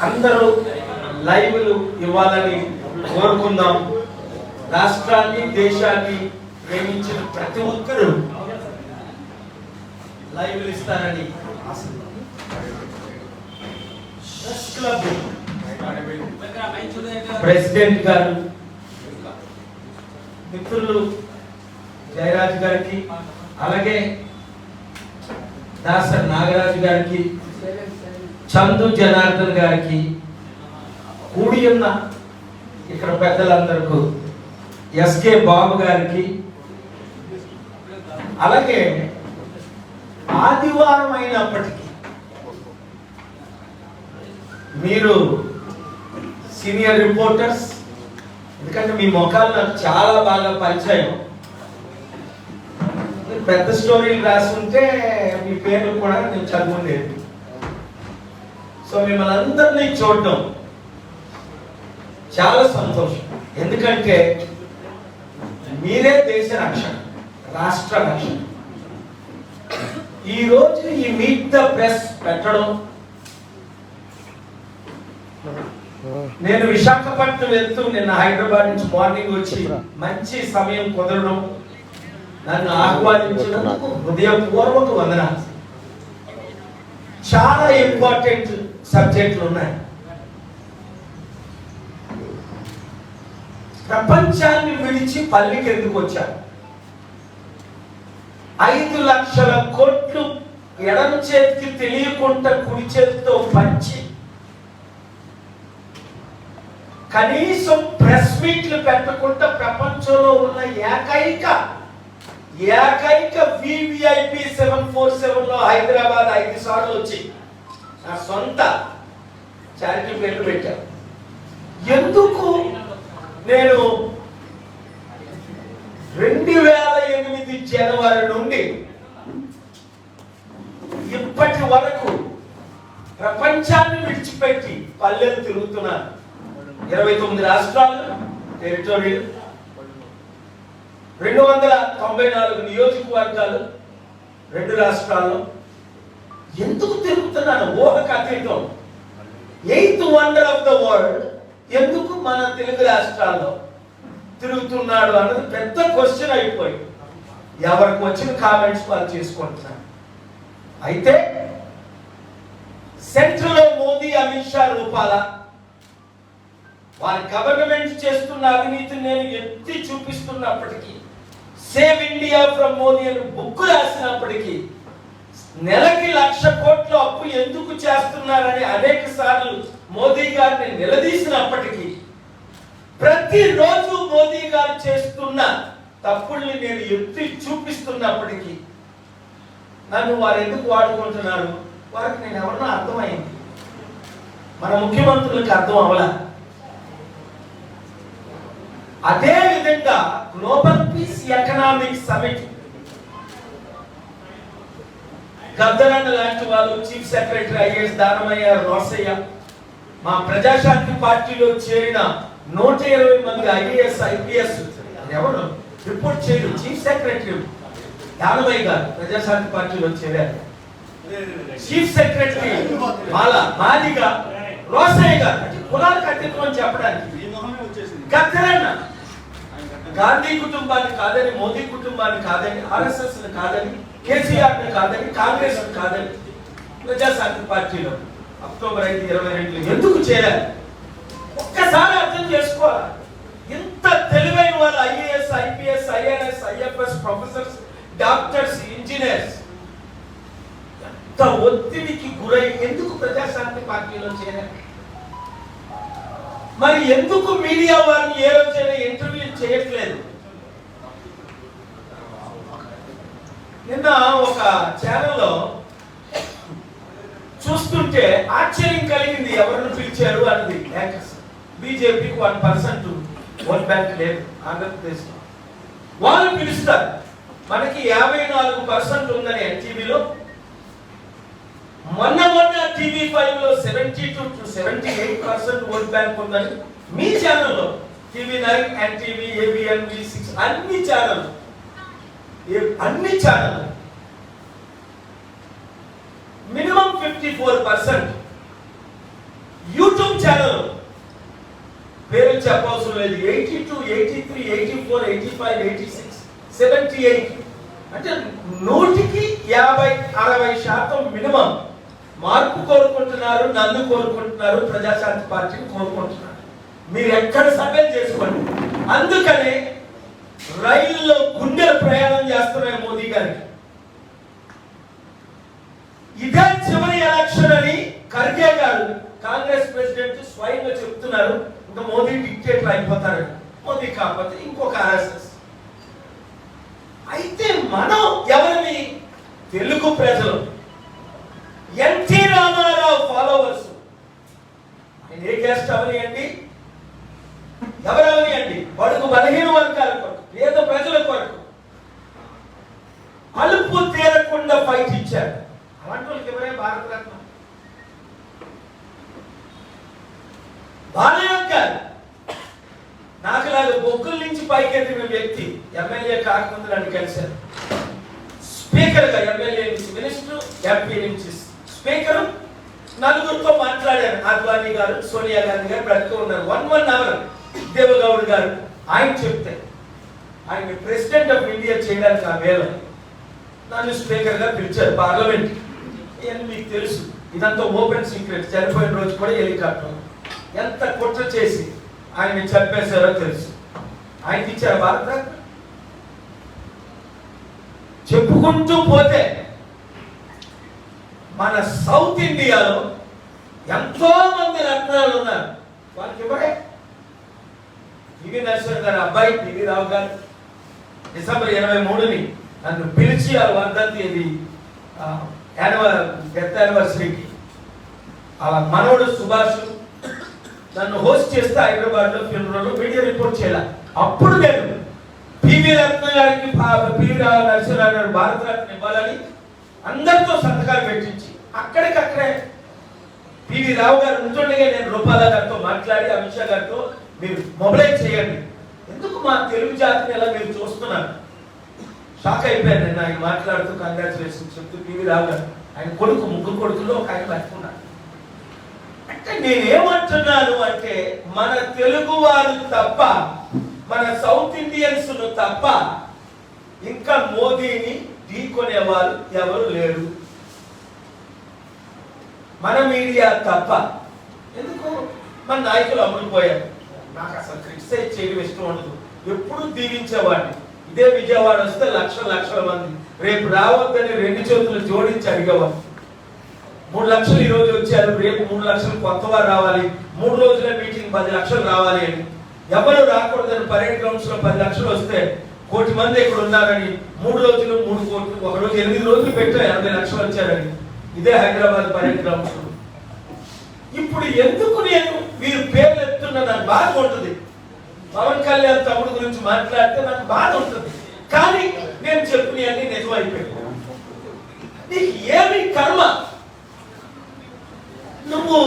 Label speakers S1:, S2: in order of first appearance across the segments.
S1: అందరూ లైవ్లు ఇవ్వాలని కోరుకుందాం. రాష్ట్రాన్ని దేశాన్ని ప్రేమించిన ప్రతి ఒక్కరూ లైవ్లు ఇస్తారని క్లబ్ ప్రెసిడెంట్ గారు, మిత్రులు జయరాజ్ గారికి, అలాగే దాసర్ నాగరాజు గారికి, చందు జనార్దన్ గారికి, కూడి ఉన్న ఇక్కడ పెద్దలందరికీ, ఎస్కే బాబు గారికి, అలాగే ఆదివారం అయినప్పటికీ మీరు సీనియర్ రిపోర్టర్స్, ఎందుకంటే మీ ముఖాలు నాకు చాలా బాగా పరిచయం. పెద్ద స్టోరీలు రాస్తుంటే మీ పేర్లు కూడా నేను చదువులేదు. సో మిమ్మల్ని అందరినీ చూడడం చాలా సంతోషం. ఎందుకంటే మీరే దేశ రక్షణ, రాష్ట్ర రక్షణ. ఈరోజు ఈ మీట్ ద ప్రెస్ పెట్టడం, నేను విశాఖపట్నం వెళ్తూ నిన్న హైదరాబాద్ నుంచి మార్నింగ్ వచ్చి మంచి సమయం కుదరడం, నన్ను ఆహ్వానించినందుకు హృదయపూర్వక వందనాలు. చాలా ఇంపార్టెంట్ సబ్జెక్టులు ఉన్నాయి. ప్రపంచాన్ని విడిచి పల్లికి ఎందుకు వచ్చారు? 5 లక్షల కోట్లు ఎడమ చేతికి తెలియకుండా కుడి చేతితో పంచి కనీసం ప్రెస్ మీట్లు పెట్టకుండా ప్రపంచంలో ఉన్న ఏకైక VVIP 747 లో హైదరాబాద్ 5 సార్లు వచ్చి నా సొంత చారిటీ పేర్లు పెట్టాను. ఎందుకు నేను 2008 జనవరి నుండి ఇప్పటి వరకు ప్రపంచాన్ని విడిచిపెట్టి పల్లెలు తిరుగుతున్నాను. 29 రాష్ట్రాలు, టెరిటోరీలు, 294 నియోజకవర్గాలు, 2 రాష్ట్రాల్లో. ఎందుకు తిరుగుతున్నాను? ఊహకు అతీతం. 8th wonder of the world ఎందుకు మన తెలుగు రాష్ట్రాల్లో తిరుగుతున్నాడు అన్నది పెద్ద క్వశ్చన్ అయిపోయింది. ఎవరికి వచ్చిన కామెంట్స్ వాళ్ళు చేసుకుంటున్నారు. అయితే సెంట్రల్ లో మోదీ, అమిత్ షా రూపాల వారి గవర్నమెంట్ చేస్తున్న అవినీతిని నేను ఎత్తి చూపిస్తున్నప్పటికీ, సేవ్ ఇండియా ఫ్రమ్ మోదీ అని బుక్ రాసినప్పటికీ, నెలకి 1,00,000 కోట్ల అప్పు ఎందుకు చేస్తున్నారని అనేక సార్లు మోదీ గారిని నిలదీసినప్పటికీ, ప్రతిరోజు మోదీ గారు చేస్తున్న తప్పుల్ని నేను ఎత్తి చూపిస్తున్నప్పటికీ నన్ను వారు ఎందుకు వాడుకుంటున్నారు? వారికి నేను ఎవరన్నా అర్థమైంది. మన ముఖ్యమంత్రులకు అర్థం అవ్వలా. అదే విధంగా గ్లోబల్ పీస్ ఎకనామిక్ సమిట్ గద్దరన్న లాంటి వాళ్ళు, chief secretary IAS Danamayya, Rosaiah, మా ప్రజాశాంతి పార్టీలో చేరిన 120 మంది ఐఏఎస్ ఐపీఎస్ ఎవరు రిపోర్ట్ చేయరు. చీఫ్ సెక్రటరీ దానమయ్య గారు ప్రజాశాంతి పార్టీలో చేరారు. చీఫ్ సెక్రటరీ మాదిగా రోసయ్య గారు, అంటే కులాలకు అతీతం అని చెప్పడానికి. గద్దరన్న గాంధీ కుటుంబాన్ని కాదని, మోదీ కుటుంబాన్ని కాదని, ఆర్ఎస్ఎస్ కాదని, కేసీఆర్ కాదని, కాంగ్రెస్ కాదని ప్రజాశాంతి పార్టీలో అక్టోబర్ 5, 2022 ఎందుకు చేరారు? ఒక్కసారి అర్థం చేసుకోవాలి. ఇంత తెలివైన వాళ్ళు IAS, IPS, IRS, IFS, professors, doctors, engineers ఎంత ఒత్తిడికి గురై ఎందుకు ప్రజాశాంతి పార్టీలో చేరారు? మరి ఎందుకు మీడియా వారిని ఏ రోజైనా ఇంటర్వ్యూ చేయట్లేదు? నిన్న ఒక ఛానల్లో చూస్తుంటే ఆశ్చర్యం కలిగింది. ఎవరిని పిలిచారు అన్నది. బీజేపీకి 1% ఓట్ బ్యాంక్ లేదు ఆంధ్రప్రదేశ్లో. వాళ్ళు పిలుస్తారు. మనకి 54% ఉందని ఎన్టీవీలో, మొన్న TV5 లో 72 to 78% ఓట్ బ్యాంక్ ఉందని మీ ఛానల్లో, TV9, NTV, ABN, V6 అన్ని ఛానల్ మినిమం 54% యూట్యూబ్ ఛానల్ పేరు చెప్పవసరం లేదు. 82, 83, 84, 85, 86, 78 అంటే 100కి 50-60% మినిమం మార్పు కోరుకుంటున్నారు, నన్ను కోరుకుంటున్నారు, ప్రజాశాంతి పార్టీని కోరుకుంటున్నారు. మీరు ఎక్కడ సభ్యం చేసుకోండి. అందుకనే రైల్లో గుండెల ప్రయాణం చేస్తున్నాయి మోదీ గారికి. ఇదే చివరి ఎలక్షన్ అని ఖర్గే గారు కాంగ్రెస్ ప్రెసిడెంట్ స్వయంగా చెప్తున్నారు. ఇంకా మోదీ డిక్టేటర్ అయిపోతారు. మోదీ కాకపోతే ఇంకొక ఆర్ఎస్ఎస్. అయితే మనం ఎవరిని? తెలుగు ప్రజలు, ఎన్టీ రామారావు ఫాలోవర్స్. ఆయన ఏ క్యాస్ట్ అవనియండి, ఎవరవనియండి, బడుగు బలహీన వర్గాల కొరకు, పేద ప్రజల కొరకు అలుపు తీరకుండా ఫైట్ ఇచ్చారు. అలాంటి వాళ్ళకి ఎవరే భారతరత్న? బాలయ్య గారు నాకులాగా బొగ్గుల నుంచి పైకెత్తిన వ్యక్తి. ఎమ్మెల్యే కాకముందు నన్ను కలిశారు. స్పీకర్ గా ఎమ్మెల్యే నుంచి మినిస్టర్, ఎంపీ నుంచి స్పీకర్, నలుగురితో మాట్లాడారు. అద్వానీ గారు, సోనియా గాంధీ గారు బ్రతుకు ఉన్నారు. 1 అవర్ దేవగౌడ్ గారు ఆయన చెప్తే ఆయన ప్రెసిడెంట్ ఆఫ్ ఇండియా చేయడానికి ఆ వేళ నన్ను స్పీకర్ గా పిలిచారు పార్లమెంట్. ఇవన్నీ మీకు తెలుసు, ఇదంతా ఓపెన్ సీక్రెట్. చనిపోయిన రోజు కూడా హెలికాప్టర్ ఎంత కుట్ర చేసి ఆయన చెప్పేశారో తెలుసు. ఆయనకి ఇచ్చారు భారత. చెప్పుకుంటూ పోతే మన సౌత్ ఇండియాలో ఎంతో మంది రత్నాలు ఉన్నారు. వాళ్ళకి ఇవ్వడే. పివి నరసింహ గారి అబ్బాయి పివి రావు గారు డిసెంబర్ 23ని నన్ను పిలిచి ఆ వర్ధంతి డెత్ యానివర్సరీకి ఆ మనవడు సుభాష్ నన్ను హోస్ట్ చేస్తే హైదరాబాద్ లో ఫిల్మ్ మీడియా రిపోర్ట్ చేయాలి. అప్పుడు నేను పివి రత్న గారికి, పివి నరసింహరావు గారు భారతరత్న ఇవ్వాలని అందరితో సంతకాలు పెట్టించి అక్కడికక్కడే పివి రావు గారు ఉంటుండగా నేను రూపాల గారితో మాట్లాడి అమిత్ షా గారితో మీరు మొబిలైజ్ చేయండి. ఎందుకు మా తెలుగు జాతిని ఎలా మీరు చూస్తున్నారు? షాక్ అయిపోయాను నేను ఆయన మాట్లాడుతూ కంగ్రాచులేషన్ చెప్తూ. పివి రావు గారు ఆయన కొడుకు, ముగ్గురు కొడుకులో ఒక ఆయన పట్టుకున్నాను. అంటే నేనేమంటున్నాను అంటే మన తెలుగు వారు తప్ప, మన సౌత్ ఇండియన్స్ తప్ప ఇంకా మోదీని ఢీకొనేవారు ఎవరు లేరు. మన మీడియా తప్ప. ఎందుకు? మన నాయకులు అమ్ముడుపోయారు. నాకు అసలు క్రిటిసైజ్ చేయడం ఇష్టం ఉండదు. ఎప్పుడు దీవించేవాడిని. ఇదే విజయవాడ వస్తే లక్షల మంది రేపు రావద్దని 2 చేతులు జోడించి అడిగేవారు. 3 లక్షలు ఈ రోజు వచ్చారు, రేపు 3 లక్షలు కొత్త వారు రావాలి, 3 రోజుల మీటింగ్ 10 లక్షలు రావాలి అని. ఎవరు రాకూడదని పరేడ్ గ్రౌండ్స్ లో 10 లక్షలు వస్తే 1 కోటి మంది ఇక్కడ ఉన్నారని 3 రోజులు 3 కోట్లు, ఒక రోజు 8 రోజులు పెట్టా 80 లక్షలు వచ్చారని. ఇదే హైదరాబాద్ పరేడ్ గ్రౌండ్స్. ఇప్పుడు ఎందుకు నేను వీరు పేర్లు ఎత్తున్నా నాకు బాధ ఉంటుంది. పవన్ కళ్యాణ్ తమ్ముడు గురించి మాట్లాడితే నాకు బాధ ఉంటుంది. కానీ నేను చెప్పినవన్నీ నిజమైపోయాయి. నీకు ఏమి కర్మ? నువ్వు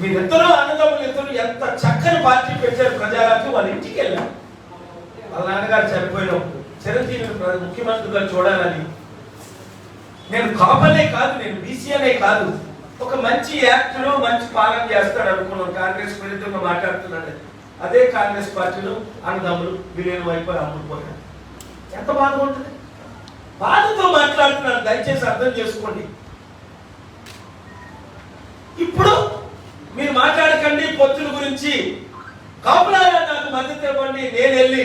S1: మీరిద్దరూ అన్నదమ్ములు ఇద్దరు ఎంత చక్కని పార్టీ పెట్టారు ప్రజారాజ్యం. వాళ్ళ ఇంటికి వెళ్ళాను. వాళ్ళ నాన్నగారు చనిపోయినప్పుడు చిరంజీవి ముఖ్యమంత్రిగా చూడాలని. నేను కాపనే కాదు, నేను బీసీనే కాదు, ఒక మంచి యాక్టర్, మంచి పాలన చేస్తాడు అనుకున్నాను. కాంగ్రెస్ విరుద్ధంగా మాట్లాడుతున్నాడు. అదే కాంగ్రెస్ పార్టీలో అన్నదమ్ములు విలీనం అయిపోయి అమ్ముడుపోయారు. ఎంత బాధగా ఉంటుంది? బాధతో మాట్లాడుతున్నాను, దయచేసి అర్థం చేసుకోండి. ఇప్పుడు మీరు మాట్లాడకండి పొత్తుల గురించి. కాపులారా నాకు మద్దతు ఇవ్వండి. నేను వెళ్ళి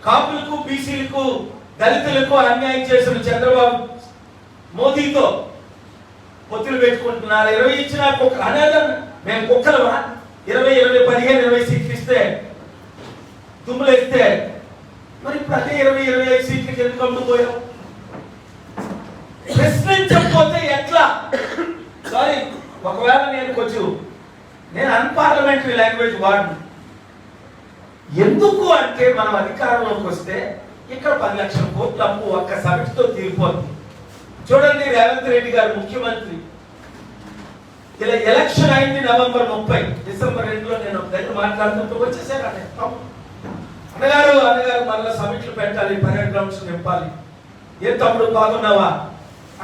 S1: కాపులకు, బీసీలకు, దళితులకు అన్యాయం చేసిన చంద్రబాబు మోదీతో పొత్తులు పెట్టుకుంటున్నారు. 20 ఇచ్చిన అనేదా మేము కుక్కలమా? 20, 15, 20 సీట్లు ఇస్తే దుమ్ములు ఇస్తే మరి ఇప్పుడు అదే 20, 25 సీట్లకి ఎందుకు అమ్ముడుపోయాం? ప్రశ్నించకపోతే ఎట్లా? సారీ, ఒకవేళ నేను అన్పార్లమెంటరీ లాంగ్వేజ్ వాడను. ఎందుకు అంటే మనం అధికారంలోకి వస్తే ఇక్కడ 10 లక్షల కోట్ల అప్పు ఒక్క సమిటితో తీరిపోతుంది. చూడండి, రేవంత్ రెడ్డి గారు ముఖ్యమంత్రి, ఇలా ఎలక్షన్ అయింది నవంబర్ 30, డిసెంబర్ 2లో నేను ఒక దగ్గర మాట్లాడుతుంటూ వచ్చేసాను. అన్నగారు మళ్ళీ సమిట్లు పెట్టాలి, పరేడ్ గ్రౌండ్స్ నింపాలి. ఏ తమ్ముడు బాగున్నావా?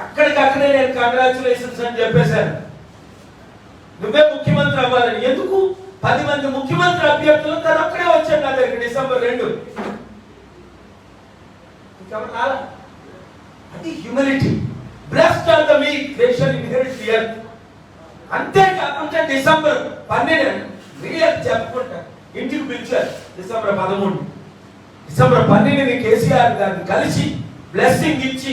S1: అక్కడికక్కడే నేను కంగ్రాచులేషన్స్ అని చెప్పేశాను. నువ్వే ముఖ్యమంత్రి అవ్వాలని. ఎందుకు? 10 మంది ముఖ్యమంత్రి అభ్యర్థులు తను అక్కడే వచ్చాడు నా దగ్గర డిసెంబర్ 2. అది humility. Blessed are the meek, they shall inherit the earth. అంతేకాకుండా డిసెంబర్ 12 మిలియన్ చెప్పుకుంటా ఇంటికి పిలిచారు. డిసెంబర్ 13 డిసెంబర్ 12 కేసీఆర్ గారిని కలిసి బ్లెస్సింగ్ ఇచ్చి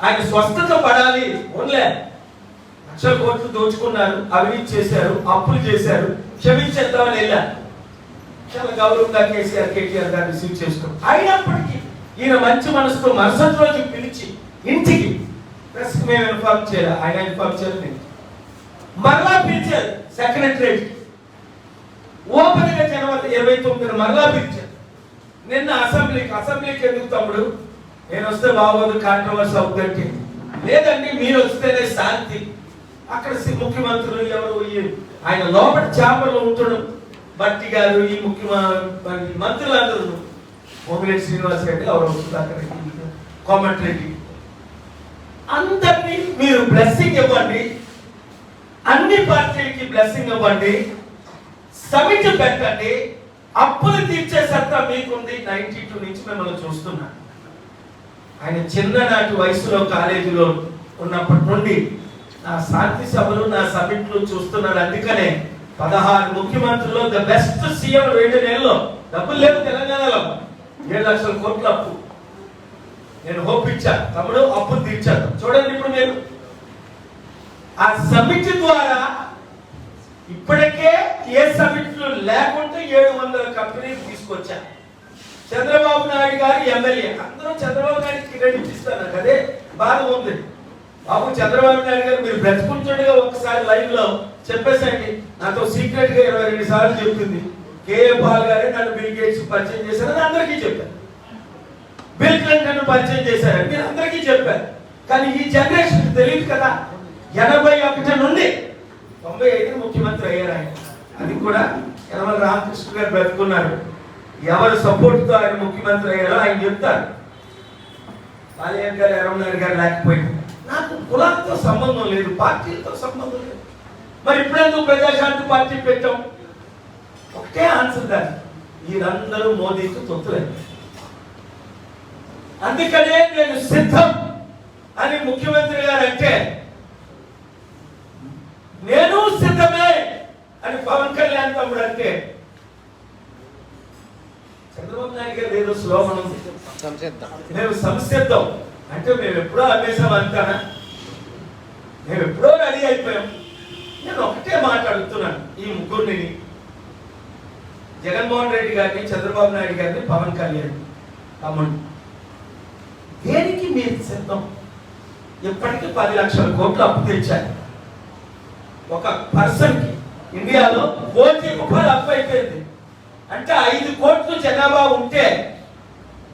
S1: ఆయన స్వస్థత పడాలి. ఓన్లే లక్షల కోట్లు దోచుకున్నారు, అవినీతి చేశారు, అప్పులు చేశారు, క్షమించేద్దామని వెళ్ళారు. చాలా గౌరవంగా కేటీఆర్ గారు రిసీవ్ చేసుకున్నారు. అయినప్పటికీ ఈయన మంచి మనసుతో మరుసటి రోజు పిలిచి ఇంటికి ప్రెస్ మేము ఇన్ఫార్మ్ చేయాలి, ఆయన ఇన్ఫార్మ్ చేయాలి, మరలా పిలిచారు సెక్రటరేట్. ఓపెన్ గా జనవరి 29 మరలా పిలిచారు. నిన్న అసెంబ్లీకి ఎందుకు తమ్ముడు, నేను వస్తే బాగోదు, కాంట్రవర్సీ అవుతుందంటే, లేదండి మీరు వస్తేనే శాంతి. అక్కడ ముఖ్యమంత్రులు ఎవరు, ఆయన లోపల చేపలు ఉంటడం, బట్టి గారు, ఈ మంత్రులందరూ, పొంగులేటి శ్రీనివాస్ రెడ్డి, ఎవరు సుధాకర్ రెడ్డి, కోమటిరెడ్డి, అందరినీ మీరు బ్లెస్సింగ్ ఇవ్వండి, అన్ని పార్టీలకి బ్లెస్సింగ్ ఇవ్వండి, సమిట్ పెట్టండి, అప్పులు తీర్చే సత్తా మీకుంది. 92 నుంచి మిమ్మల్ని చూస్తున్నా. ఆయన చిన్ననాటి వయసులో కాలేజీలో ఉన్నప్పటి నుండి నా శాంతి సభలు, నా సమిట్లు చూస్తున్నాడు. అందుకనే 16 ముఖ్యమంత్రుల్లో ద బెస్ట్ సీఎం 2 నెలల్లో. డబ్బులు లేవు తెలంగాణలో, 7 లక్షల కోట్ల అప్పు. నేను హోప్ ఇచ్చాను, తమ్ముడు అప్పు తీర్చాను. చూడండి ఇప్పుడు మీరు ఆ సమిట్ ద్వారా ఇప్పటికే ఏ సమిట్లు లేకుంటే 700 కంపెనీలు తీసుకొచ్చారు. చంద్రబాబు నాయుడు గారు ఎమ్మెల్యే, అందరూ చంద్రబాబు నాయుడు క్రెడిట్ ఇస్తారు. నాకు అదే బాధ ఉంది. బాబు చంద్రబాబు నాయుడు గారు మీరు బ్రతుకుంటుండగా ఒకసారి లైవ్ లో చెప్పేసండి. నాతో సీక్రెట్ గా 22 సార్లు చెప్పింది. కేఏ పాల్ గారే నన్ను బిల్ గేట్స్ పరిచయం చేశారని అందరికీ చెప్పారు. బిల్ క్లింటన్ పరిచయం చేశారని మీరు అందరికీ చెప్పారు. కానీ ఈ జనరేషన్ తెలియదు కదా. 81 నుండి 95 ముఖ్యమంత్రి అయ్యారు ఆయన. అది కూడా యనమల రామకృష్ణ గారు బ్రతుకున్నారు. ఎవరు సపోర్ట్ తో ఆయన ముఖ్యమంత్రి అయ్యారో ఆయన చెప్తారు. బాలయ్య గారు, ఎర్రమనాయుడు గారు లేకపోయింది. నాకు కులాలతో సంబంధం లేదు, పార్టీలతో సంబంధం లేదు. మరి ఇప్పుడెందుకు ప్రజాశాంతి పార్టీ పెట్టాం? ఒకటే ఆన్సర్ దాన్ని, మీరందరూ మోదీకి తొత్తులేదు. అందుకనే నేను సిద్ధం అని ముఖ్యమంత్రి గారు అంటే, నేను సిద్ధమే అని పవన్ కళ్యాణ్ తమ్ముడు అంటే, చంద్రబాబు నాయుడు గారు ఏదో స్లోగన్ ఉంది, మేము సంసిద్ధం అంటే మేము ఎప్పుడో అమ్మేసాం అంటానా? మేము ఎప్పుడో రెడీ అయిపోయాం. నేను ఒకటే మాట్లాడుతున్నాను, ఈ ముగ్గురిని, జగన్మోహన్ రెడ్డి గారిని, చంద్రబాబు నాయుడు గారిని, పవన్ కళ్యాణ్ తమ్ముడు, దేనికి మీరు సిద్ధం? ఇప్పటికీ 10 లక్షల కోట్లు అప్పు తెచ్చారు. ఒక పర్సన్ కి ఇండియాలో 1 కోటి రూపాయలు అప్పు అయిపోయింది. అంటే 5 కోట్లు జనాభా ఉంటే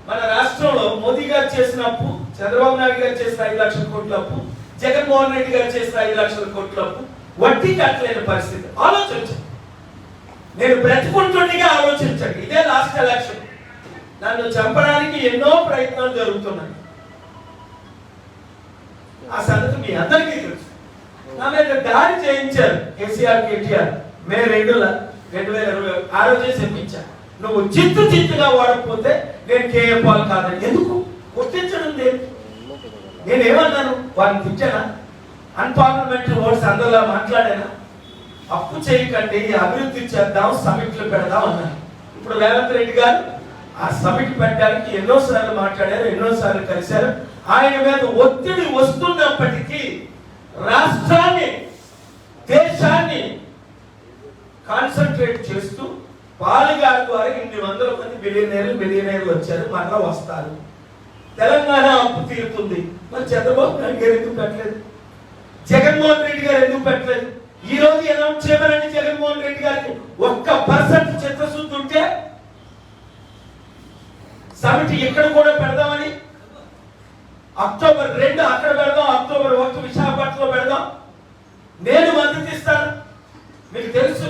S1: మన రాష్ట్రంలో మోదీ గారు చేసిన అప్పు, చంద్రబాబు నాయుడు గారు చేసిన 5 లక్షల కోట్ల అప్పు, జగన్మోహన్ రెడ్డి గారు చేసిన 5 లక్షల కోట్ల అప్పు, వడ్డీ కట్టలేని పరిస్థితి. ఆలోచించండి, నేను బ్రతుకుంటుండగా ఆలోచించండి. ఇదే లాస్ట్ ఎలక్షన్. నన్ను చంపడానికి ఎన్నో ప్రయత్నాలు జరుగుతున్నాయి. ఆ సంగతి మీ అందరికీ తెలుసు. నా మీద దాడి చేయించారు కేసీఆర్, కేటీఆర్. మే 2020 ఆ రోజే చెప్పించాను, నువ్వు చిత్తుగా వాడకపోతే నేను కేఏ పాల్ కాదని. ఎందుకు కొట్టించడం లేదు? నేనేమన్నాను? వారిని తిట్టానా? అన్పార్లమెంటరీ ఓట్స్ అందరిలా మాట్లాడానా? అప్పు చేయకండి, అభివృద్ధి చేద్దాం, సమిట్లు పెడదాం అన్నాను. ఇప్పుడు రేవంత్ రెడ్డి గారు ఆ సమిట్ పెట్టడానికి ఎన్నోసార్లు మాట్లాడారు, ఎన్నోసార్లు కలిశారు. ఆయన మీద ఒత్తిడి వస్తున్నప్పటికీ రాష్ట్రాన్ని, దేశాన్ని కాన్సన్ట్రేట్ చేస్తూ పాలుగారి ద్వారా 800 మంది బిలియనీర్లు వచ్చారు, మరలా వస్తారు. తెలంగాణ అప్పు తీరుతుంది. మరి చంద్రబాబు నాయుడు గారు ఎందుకు పెట్టలేదు? జగన్మోహన్ రెడ్డి గారు ఎందుకు పెట్టలేదు? ఈ రోజు అనౌన్స్ చేయమని జగన్మోహన్ రెడ్డి గారికి 1% చిత్తశుద్ధి ఉంటే సమిట్ ఇక్కడ కూడా పెడదామని, అక్టోబర్ 2 అక్కడ పెడదాం, అక్టోబర్ 1 విశాఖపట్నంలో పెడదాం. నేను మద్దతు ఇస్తాను. మీకు తెలుసు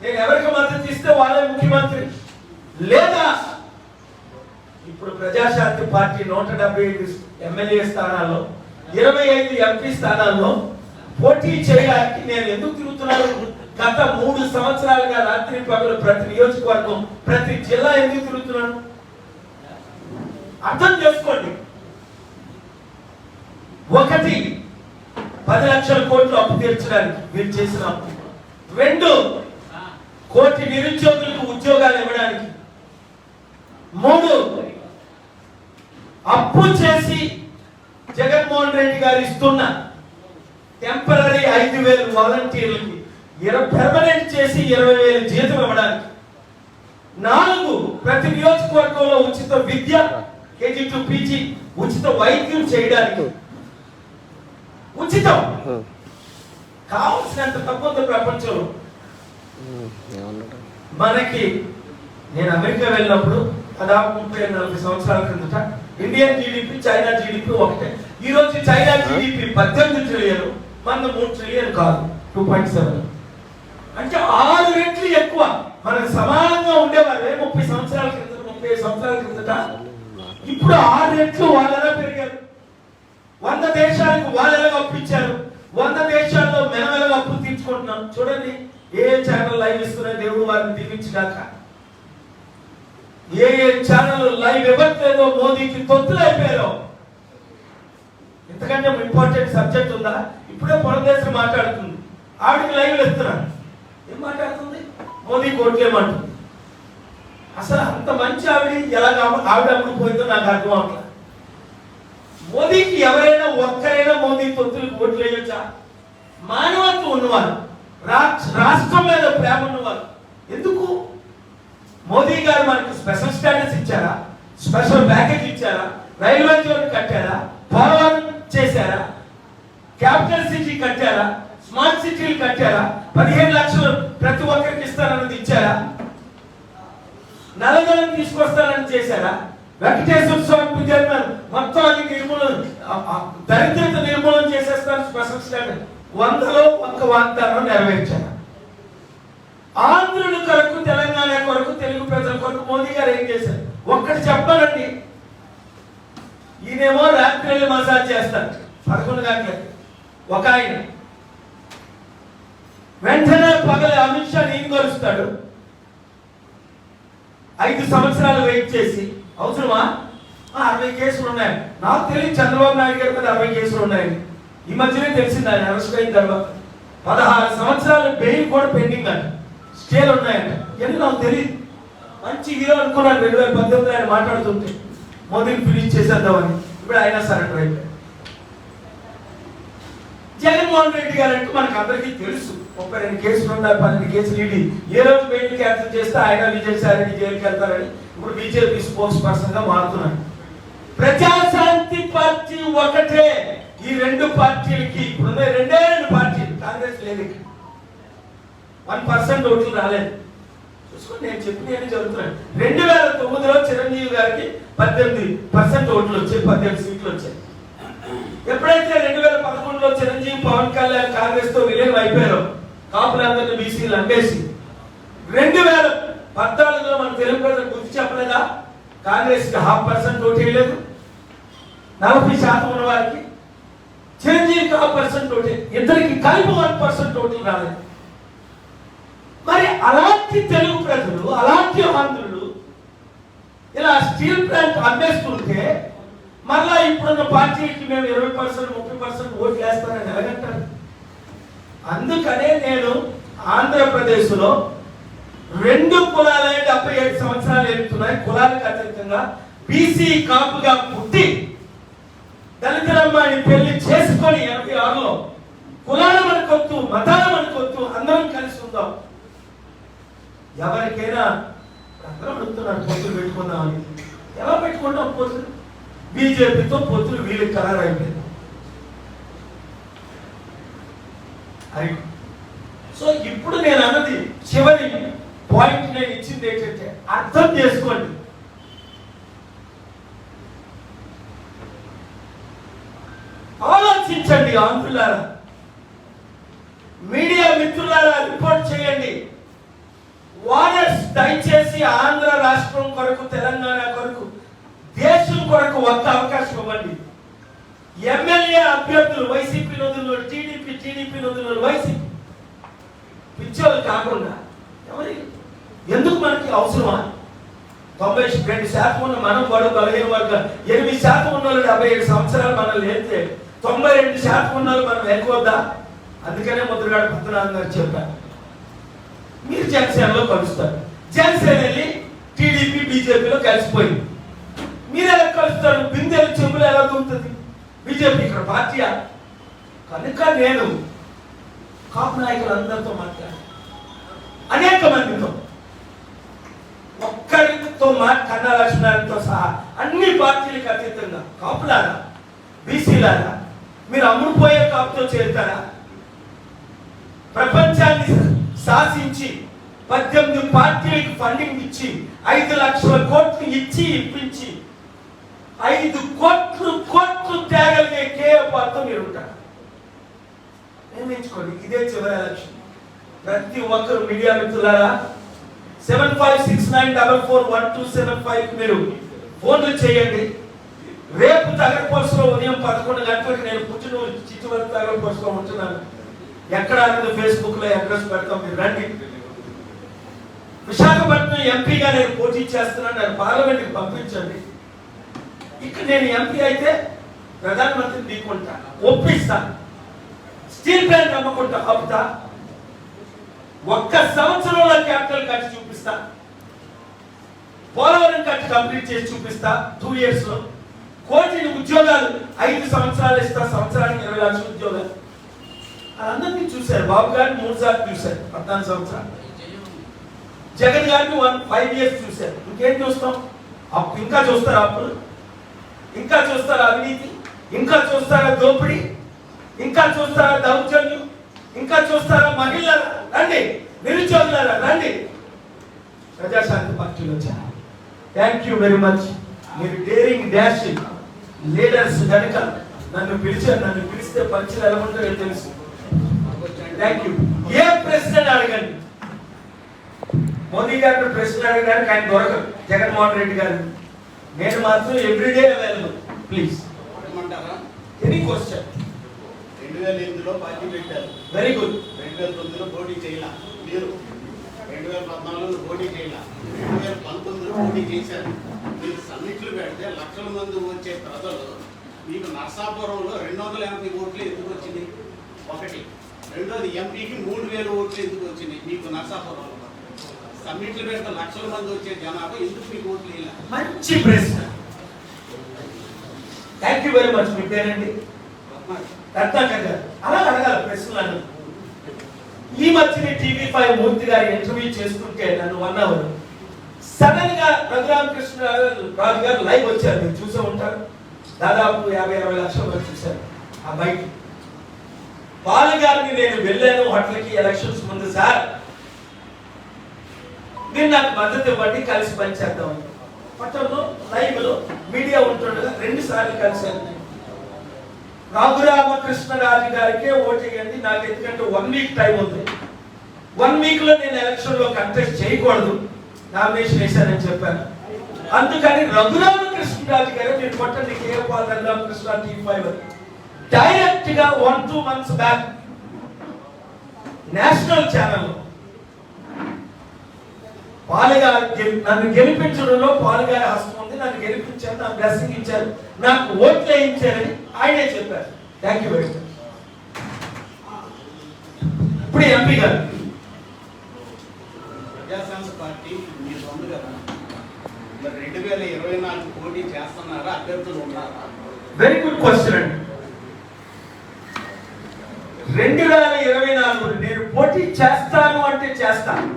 S1: నేను ఎవరికి మద్దతు ఇస్తే వాళ్ళే ముఖ్యమంత్రి. లేదా ఇప్పుడు ప్రజాశాంతి పార్టీ 175 ఎమ్మెల్యే స్థానాల్లో, 25 ఎంపీ స్థానాల్లో పోటీ చేయడానికి నేను ఎందుకు తిరుగుతున్నాను? తిరుగుతున్నారు? గత 3 సంవత్సరాలుగా రాత్రి పగలు ప్రతి నియోజకవర్గం, ప్రతి జిల్లా ఎందుకు తిరుగుతున్నాను? అర్థం చేసుకోండి. 1 10 లక్షల కోట్లు అప్పు తీర్చడానికి వీళ్ళు చేసిన అప్పు. 2 కోటి నిరుద్యోగులకు ఉద్యోగాలు ఇవ్వడానికి. 3 అప్పు చేసి జగన్మోహన్ రెడ్డి గారు ఇస్తున్న టెంపరరీ 5,000 వాలంటీర్లకి పెర్మనెంట్ చేసి 20,000 జీతం ఇవ్వడానికి. 4 ప్రతి నియోజకవర్గంలో ఉచిత విద్య, KG to PG, ఉచిత వైద్యం చేయడానికి. ఉచితం కావాల్సినంత తక్కువ ప్రపంచంలో. మనకి నేను అమెరికా వెళ్ళినప్పుడు దాదాపు 30-40 సంవత్సరాల క్రిందట ఇండియన్ జీడిపి, చైనా జీడిపి ఒకటే. ఈ రోజు చైనా జీడిపి 18 ట్రిలియన్, మన 3 ట్రిలియన్ కాదు, 2.7. అంటే 6 రెట్లు ఎక్కువ. మనకు సమానంగా ఉండేవారు 30 సంవత్సరాల క్రిందట, 30 సంవత్సరాల క్రిందట. ఇప్పుడు 6 రెట్లు వాళ్ళలా పెరిగారు. 100 దేశాలకు వాళ్ళెలా అప్పించారు. 100 దేశాల్లో మెనమెలగా అప్పులు తీర్చుకుంటున్నాం. చూడండి ఏ ఛానల్ లైవ్ ఇస్తున్నాయి, దేవుడు వారిని దీవించగాక. ఏ ఛానల్ లైవ్ ఇవ్వట్లేదో మోదీకి తొత్తులు అయిపోయారో. ఇంతకంటే ఇంపార్టెంట్ సబ్జెక్ట్ ఉందా? ఇప్పుడే పొరదేశం మాట్లాడుతుంది, ఆవిడకి లైవ్ ఇస్తున్నాను. ఏం మాట్లాడుతుంది? మోదీ కోట్లేమంటుంది. అసలు అంత మంచి ఆవిడ ఎలాగ ఆవిడ అమ్ముడుపోయిందో నాకు అర్థం అవట్లేదు. మోదీకి ఎవరైనా ఒక్కరైనా మోదీ తొత్తులకు ఓట్లు వేయొచ్చా? మానవత్వం ఉన్నవారు, రాష్ట్రం మీద ప్రేమ ఉన్నవారు. ఎందుకు? మోదీ గారు మనకు స్పెషల్ స్టేటస్ ఇచ్చారా? స్పెషల్ ప్యాకేజ్ ఇచ్చారా? రైల్వే జోన్ కట్టారా? పోలవరం చేశారా? క్యాపిటల్ సిటీ కట్టారా? స్మార్ట్ సిటీలు కట్టారా? 15 లక్షలు ప్రతి ఒక్కరికి ఇస్తారన్నది ఇచ్చారా? నల్లధనం తీసుకొస్తారని చేశారా? వెంకటేశ్వర స్వామి పూజలు మొత్తం అన్ని దరిద్రత నిర్మూలన చేసేస్తారు. స్పెషల్ స్టేటస్ 100లో 1 వాగ్దానం నెరవేర్చారు. ఆంధ్రుల కొరకు, తెలంగాణ కొరకు, తెలుగు ప్రజల కొరకు మోదీ గారు ఏం చేశారు? ఒక్కటి చెప్పాలండి. ఈయనేమో రాత్రి మసాజ్ చేస్తారు 11 గంటలకి ఒక ఆయన, వెంటనే పగల అమిత్ షా ఈయన కలుస్తాడు. 5 సంవత్సరాలు వెయిట్ చేసి అవసరమా? 60 కేసులు ఉన్నాయి. నాకు తెలియదు చంద్రబాబు నాయుడు గారి మీద 60 కేసులు ఉన్నాయని. ఈ మధ్యనే తెలిసింది ఆయన అరెస్ట్ అయిన తర్వాత. 16 సంవత్సరాలు బెయిల్ కూడా పెండింగ్ అంట, స్టేలు ఉన్నాయంట. ఇవన్నీ నాకు తెలియదు. మంచి హీరో అనుకున్నాను 2018 ఆయన మాట్లాడుతుంటే మోదీని ఫినిష్ చేసేద్దామని. ఇప్పుడు ఆయన సరెండర్ అయిపోయాడు. జగన్మోహన్ రెడ్డి గారు అంటే మనకు అందరికీ తెలుసు. 32 కేసులు ఉన్నాయి, 12 కేసులు ఈడీ. ఏ రోజు బెయిల్ క్యాన్సిల్ చేస్తే ఆయన విజయసాయి రెడ్డి జైలుకి వెళ్తారని ఇప్పుడు బీజేపీ స్పోక్స్ పర్సన్ గా మారుతున్నాడు. ప్రజాశాంతి పార్టీ ఒకటే. ఈ 2 పార్టీలకి ఇప్పుడు 2 పార్టీలు, కాంగ్రెస్ లేదు, 1% ఓట్లు రాలేదు. చూసుకోండి, నేను చెప్పిన జరుగుతున్నాయి. 2009లో చిరంజీవి గారికి 18% ఓట్లు వచ్చాయి, 18 సీట్లు వచ్చాయి. ఎప్పుడైతే 2011లో చిరంజీవి, పవన్ కళ్యాణ్ కాంగ్రెస్ తో విలీనం అయిపోయారో, కాపులందరినీ బీసీలు అంగేసి 2014లో మన తెలుగు ప్రజలకు గుర్తు చెప్పలేదా? కాంగ్రెస్ కి 0.5% ఓటు వేయలేదు, 40% ఉన్న వారికి. చిరంజీవికి 0.5% ఓటు, ఇద్దరికి కలిపి 1% ఓట్లు రాలేదు. మరి అలాంటి తెలుగు ప్రజలు, అలాంటి ఆంధ్రులు ఇలా స్టీల్ ప్లాంట్ అమ్మేస్తుంటే మరలా ఇప్పుడున్న పార్టీకి మేము 20%, 30% ఓట్లు వేస్తానని ఎలాగంటారు? అందుకనే నేను ఆంధ్రప్రదేశ్లో 2 కులాలే 77 సంవత్సరాలు ఎదుగుతున్నాయి. కులాలకు అతీతంగా బీసీ కాపుగా పుట్టి దళితులమ్మాయిని పెళ్లి చేసుకొని 86లో కులాలు మనకొద్దు, మతాలు మనకొద్దు, అందరం కలిసి ఉందాం. ఎవరికైనా అందరం అడుగుతున్నారు పొత్తులు పెట్టుకుందామని. ఎలా పెట్టుకుంటాం పొత్తులు? బీజేపీతో పొత్తులు వీళ్ళకి ఖరారు అయిపోయింది. సో ఇప్పుడు నేను అన్నది చివరి పాయింట్ నేను ఇచ్చింది ఏంటంటే అర్థం చేసుకోండి. ఆలోచించండి ఆంధ్రులారా, మీడియా మిత్రులారా, రిపోర్ట్ చేయండి. వారస్ దయచేసి ఆంధ్ర రాష్ట్రం కొరకు, తెలంగాణ కొరకు, దేశం కొరకు ఒక్క అవకాశం ఇవ్వండి. ఎమ్మెల్యే అభ్యర్థులు వైసీపీ నదులు, టీడీపీ నదులు వైసీపీ, పిచ్చోళ్ళు కాకుండా ఎవరి ఎందుకు మనకి అవసరమా? 92% ఉన్న మనం బడు బలహీన వర్గం, 8% ఉన్న వాళ్ళు 77 సంవత్సరాలు మనం లేతే 92% ఉన్న వాళ్ళు మనం ఎక్కువద్దా? అందుకనే ముద్రగడ పద్మనాభం గారు చెప్పారు, మీరు జనసేనలో కలుస్తారు. జనసేన వెళ్ళి టీడీపీ బీజేపీలో కలిసిపోయింది. మీరు ఎలా కలుస్తారు? బిందెలు చెంబులు ఎలా దూరుతుంది? బీజేపీ ఇక్కడ పార్టీయా? కనుక నేను కాపు నాయకులందరితో మాట్లాడాను, అనేక మందితో, ఒక్కరితో కన్నా లక్ష్మణాలతో సహా అన్ని పార్టీలకు అతీతంగా కాపులారా, బీసీలారా, మీరు అమ్ముడుపోయే కాపుతో చేరుతారా? ప్రపంచాన్ని శాసించి 18 పార్టీలకు ఫండింగ్ ఇచ్చి 5 లక్షల కోట్లు ఇచ్చి ఇప్పించి 5 కోట్లు త్యాగలిగే కేఏపాతో మీరు ఉంటారు. నిర్ణయించుకోండి, ఇదే చివరి ఎలక్షన్. ప్రతి ఒక్కరు మీడియా మిత్రులారా 7569441275 మీరు ఫోన్లు చేయండి. రేపు తగరపోసలో ఉదయం 11 గంటలకు నేను పుట్టినూరు చిట్టువరకు తగరపోసలో ఉంటున్నాను. ఎక్కడ అనేది ఫేస్బుక్ లో అడ్రస్ పెడతాం, మీరు రండి. విశాఖపట్నం ఎంపీగా నేను పోటీ చేస్తున్నాను, నన్ను పార్లమెంట్కి పంపించండి. ఇక్కడ నేను ఎంపీ అయితే ప్రధానమంత్రిని దిక్కుంటా, ఒప్పిస్తా, స్టీల్ ప్లాంట్ అమ్మకుంటా, ఆపుతా, 1 సంవత్సరంలో క్యాపిటల్ కట్టి చూపిస్తా, పోలవరం కట్టి కంప్లీట్ చేసి చూపిస్తా 2 years లో. 1 కోటి ఉద్యోగాలు 5 సంవత్సరాలు ఇస్తా, సంవత్సరానికి 20 లక్షల ఉద్యోగాలు. అందరినీ చూశారు. బాబు గారిని 3 సార్లు చూశారు, 14 సంవత్సరాలు. జగన్ గారిని 5 years చూశారు. ఇంకేం చూస్తాం? ఇంకా చూస్తారా అప్పులు? ఇంకా చూస్తారా అవినీతి? ఇంకా చూస్తారా దోపిడీ? ఇంకా చూస్తారా దౌర్జన్యం? ఇంకా చూస్తారా మహిళలు? రండి. నిరుద్యోగులారా రండి. ప్రజాశాంతి పార్టీలో వచ్చారు. Thank you very much. మీరు డేరింగ్ డాషింగ్ లీడర్స్ కనుక నన్ను పిలిచారు. నన్ను పిలిస్తే పంచులు ఎలా ఉంటాయో తెలుసు. Thank you. ఏ ప్రశ్న అడగండి. మోదీ గారిని ప్రశ్న అడగడానికి ఆయన దొరకరు, జగన్మోహన్ రెడ్డి గారు. నేను మాత్రం everyday available. Please any question.
S2: 2008లో పార్టీ పెట్టారు,
S1: వెరీ గుడ్.
S2: 2009లో పోటీ చేయాల, మీరు 2014లో పోటీ చేయాల, 2019లో పోటీ చేశారు. మీరు సమ్మిట్లు పెడితే లక్షల మంది వచ్చే ప్రజలు మీకు నర్సాపురంలో 280 ఓట్లు ఎందుకు వచ్చింది? ఒకటి. రెండోది, ఎంపీకి 3000 ఓట్లు ఎందుకు వచ్చింది మీకు నర్సాపురంలో? సమ్మిట్లు పెడితే లక్షల మంది వచ్చే జనాభా ఎందుకు మీకు ఓట్లు వేయాలి?
S1: మంచి ప్రశ్న. Thank you very much. మీ పేరండి? రత్నాకర్ గారు. అలా అడగాలి ప్రశ్నలను. ఈ మధ్యనే TV5 మూర్తి గారి ఇంటర్వ్యూ చేస్తుంటే నన్ను 1 hour సడన్ గా రఘురామకృష్ణరాజు గారు లైవ్ వచ్చారు. మీరు చూసే ఉంటారు. దాదాపు 50-60 లక్షల మంది చూశారు ఆ బైక్. వాళ్ళ గారిని నేను వెళ్ళాను హోటల్కి ఎలక్షన్స్ ముందు. సార్ మీరు నాకు మద్దతు ఇవ్వండి, కలిసి పనిచేద్దాం. పట్టణంలో లైవ్ లో మీడియా ఉంటుండగా 2 సార్లు కలిశాను. రఘురామకృష్ణరాజు గారికే ఓటేయండి నాకు, ఎందుకంటే 1 week టైం ఉంది. 1 week లో నేను ఎలక్షన్ లో కంటెస్ట్ చేయకూడదు, నామినేషన్ వేశానని చెప్పాను. అందుకని రఘురామకృష్ణరాజు గారు మీరు కొట్టండి కేపాల్ రఘురామకృష్ణ TV5 డైరెక్ట్ గా 1-2 months బ్యాక్ నేషనల్ ఛానల్ పాలుగారు నన్ను గెలిపించడంలో పాలుగారి హస్తం ఉంది. నన్ను గెలిపించారు, నాకు బ్లెస్సింగ్ ఇచ్చారు, నాకు ఓట్లు వేయించారని ఆయనే చెప్పారు. Thank you very much. ఇప్పుడు ఎంపీ గారు
S2: ప్రజాశాంతి పార్టీ మీరు ఉంది కదా, మరి 2024 పోటీ చేస్తున్నారా? అభ్యర్థులు ఉన్నారా?
S1: వెరీ గుడ్ క్వశ్చన్ అండి. 2024 నేను పోటీ చేస్తాను అంటే చేస్తాను.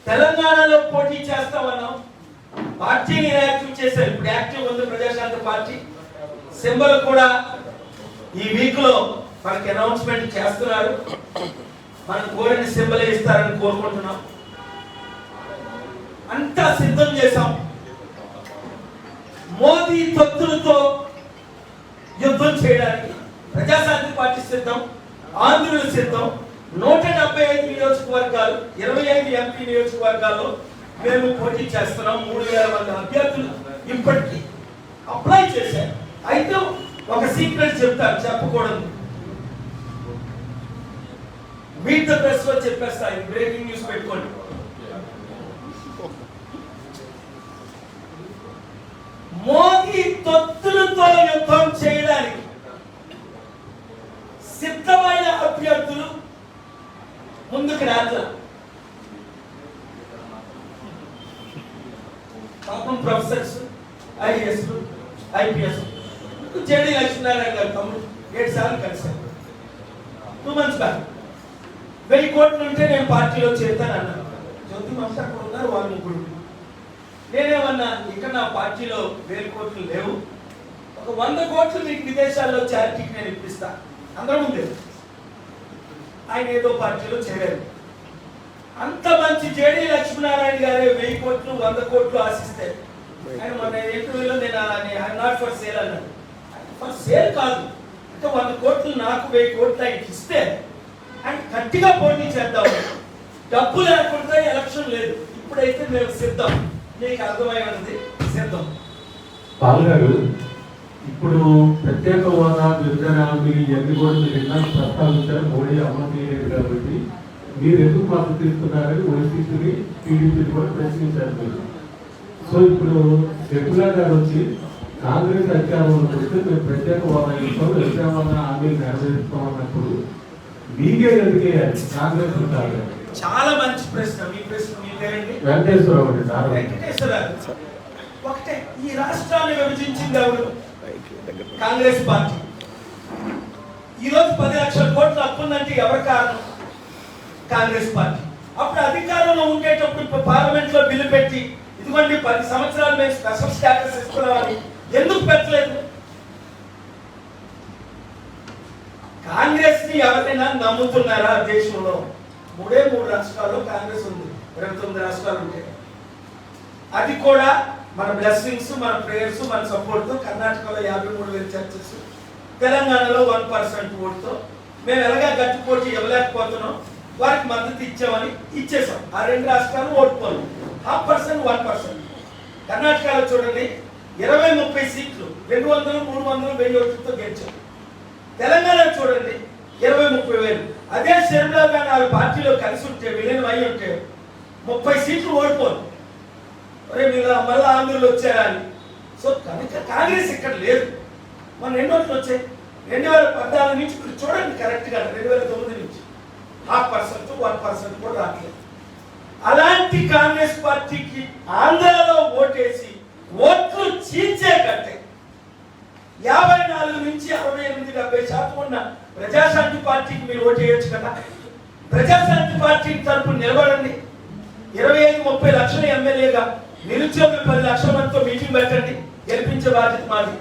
S1: తెలంగాణలో పోటీ చేస్తామన్నాం, పార్టీని యాక్టివ్ చేశారు. ఇప్పుడు యాక్టివ్ ఉంది ప్రజాశాంతి పార్టీ. సింబల్ కూడా ఈ వీక్ లో మనకి అనౌన్స్మెంట్ చేస్తున్నారు. మనం కోరిన సింబల్ ఇస్తారని కోరుకుంటున్నాం. అంతా సిద్ధం చేశాం. మోదీ తొత్తులతో యుద్ధం చేయడానికి ప్రజాశాంతి పార్టీ సిద్ధం, ఆంధ్రులు సిద్ధం. 175 నియోజకవర్గాలు, 25 ఎంపీ నియోజకవర్గాల్లో మేము పోటీ చేస్తున్నాం. 3000 మంది అభ్యర్థులు ఇప్పటికీ అప్లై చేశారు. అయితే ఒక సీక్రెట్ చెప్తారు, చెప్పకూడదు. మీట్ ద ప్రెస్ లో చెప్పేస్తా, ఇది బ్రేకింగ్ న్యూస్ పెట్టుకోండి. మోదీ తొత్తులతో యుద్ధం చేయడానికి సిద్ధమైన అభ్యర్థులు ముందుకు రాట్లా. పాపం professors, IAS, IPS, JD Lakshminarayana గారు తమ్ముడు 7 సార్లు కలిశారు 2 months బ్యాక్. 1000 కోట్లు ఉంటే నేను పార్టీలో చేరుతాను అన్నాను. జ్యోతి మాస్టర్ అక్కడ ఉన్నారు, వాళ్ళు ముగ్గురు. నేనేమన్నా ఇక్కడ నా పార్టీలో 1000 కోట్లు లేవు, ఒక 100 కోట్లు మీకు విదేశాల్లో చారిటీకి నేను ఇప్పిస్తా అందరం ఉంది. ఆయన ఏదో పార్టీలో చేరారు. అంత మంచి జేడీ లక్ష్మీనారాయణ గారే 1000 కోట్లు 100 కోట్లు ఆశిస్తే ఆయన మన ఇంటర్వ్యూలో నేను ఐఎమ్ నాట్ ఫర్ సేల్ అన్నాను. ఫర్ సేల్ కాదు, అంటే 100 కోట్లు నాకు 1000 కోట్లు ఆయనకి ఇస్తే ఆయన గట్టిగా పోటీ చేద్దాం. డబ్బు లేకుండా ఎలక్షన్ లేదు, ఇప్పుడైతే మేము సిద్ధం. మీకు అర్థమైనది సిద్ధం.
S3: పాల్గారు ఇప్పుడు ప్రత్యేక హోదా విభజన హామీలు ఇవన్నీ కూడా మీరు ఎన్నో ప్రస్తావించారు, మోడీ అమలు చేయలేదు కాబట్టి మీరు ఎందుకు మద్దతు ఇస్తున్నారని వైసీపీని టీడీపీని కూడా ప్రశ్నించారు మీరు. సో ఇప్పుడు రెగ్యులర్ గారు వచ్చి కాంగ్రెస్ అధికారంలోకి వస్తే మేము ప్రత్యేక హోదా ఇస్తాం, విభజన హామీలు నెరవేరుస్తాం అన్నప్పుడు మీకే ఎదిగేయాలి కాంగ్రెస్ కాదు.
S1: చాలా మంచి ప్రశ్న. మీ ప్రశ్న మీ పేరండి?
S3: వెంకటేశ్వరరావు అండి. సార్
S1: వెంకటేశ్వరరావు. ఒకటే, ఈ రాష్ట్రాన్ని విభజించింది ఎవరు? కాంగ్రెస్ పార్టీ. ఈరోజు 10 లక్షల కోట్లు అప్పుందంటే ఎవరి కారణం? కాంగ్రెస్ పార్టీ. అప్పుడు అధికారంలో ఉండేటప్పుడు పార్లమెంట్ లో బిల్లు పెట్టి ఇదిగోండి 10 సంవత్సరాలు మేము స్పెషల్ స్టాటస్ ఇస్తున్నామని ఎందుకు పెట్టలేదు? కాంగ్రెస్ ని ఎవరైనా నమ్ముతున్నారా? దేశంలో 3 రాష్ట్రాల్లో కాంగ్రెస్ ఉంది, 29 రాష్ట్రాలు ఉంటాయి. అది కూడా మన బ్లెస్సింగ్స్, మన ప్రేయర్స్, మన సపోర్ట్ తో కర్ణాటకలో 53,000 చర్చెస్, తెలంగాణలో 1% ఓటుతో మేము ఎలాగా గట్టి పోటీ ఇవ్వలేకపోతున్నాం, వారికి మద్దతు ఇచ్చామని ఇచ్చేసాం. ఆ 2 రాష్ట్రాలు ఓటుకోవాలి 1/2%, 1%. కర్ణాటకలో చూడండి 20-30 సీట్లు 200, 300, 1000 ఓట్లతో గెలిచాం. తెలంగాణ చూడండి 20-30 వేలు. అదే షర్మిలా గారు ఆ పార్టీలో కలిసి ఉంటే విలీనం అయి ఉంటే 30 సీట్లు ఓడిపోదు. మీరు మళ్ళీ ఆంధ్రలో వచ్చారా అని. సో కనుక కాంగ్రెస్ ఇక్కడ లేదు. మన ఎన్ని ఓట్లు వచ్చాయి? 2014 నుంచి ఇప్పుడు చూడండి కరెక్ట్గా 2009 నుంచి 1/2%, 1% కూడా రావట్లేదు. అలాంటి కాంగ్రెస్ పార్టీకి ఆంధ్రాలో ఓటేసి ఓట్లు చీల్చే కంటే 54 నుంచి 68-70% ఉన్న ప్రజాశాంతి పార్టీకి మీరు ఓటు వేయొచ్చు కదా. ప్రజాశాంతి పార్టీ తరపున నిలబడండి. 25-30 లక్షల ఎమ్మెల్యేగా నిరుద్యోగులు 10 లక్షల మందితో మీటింగ్ పెట్టండి, గెలిపించే బాధ్యత మాది.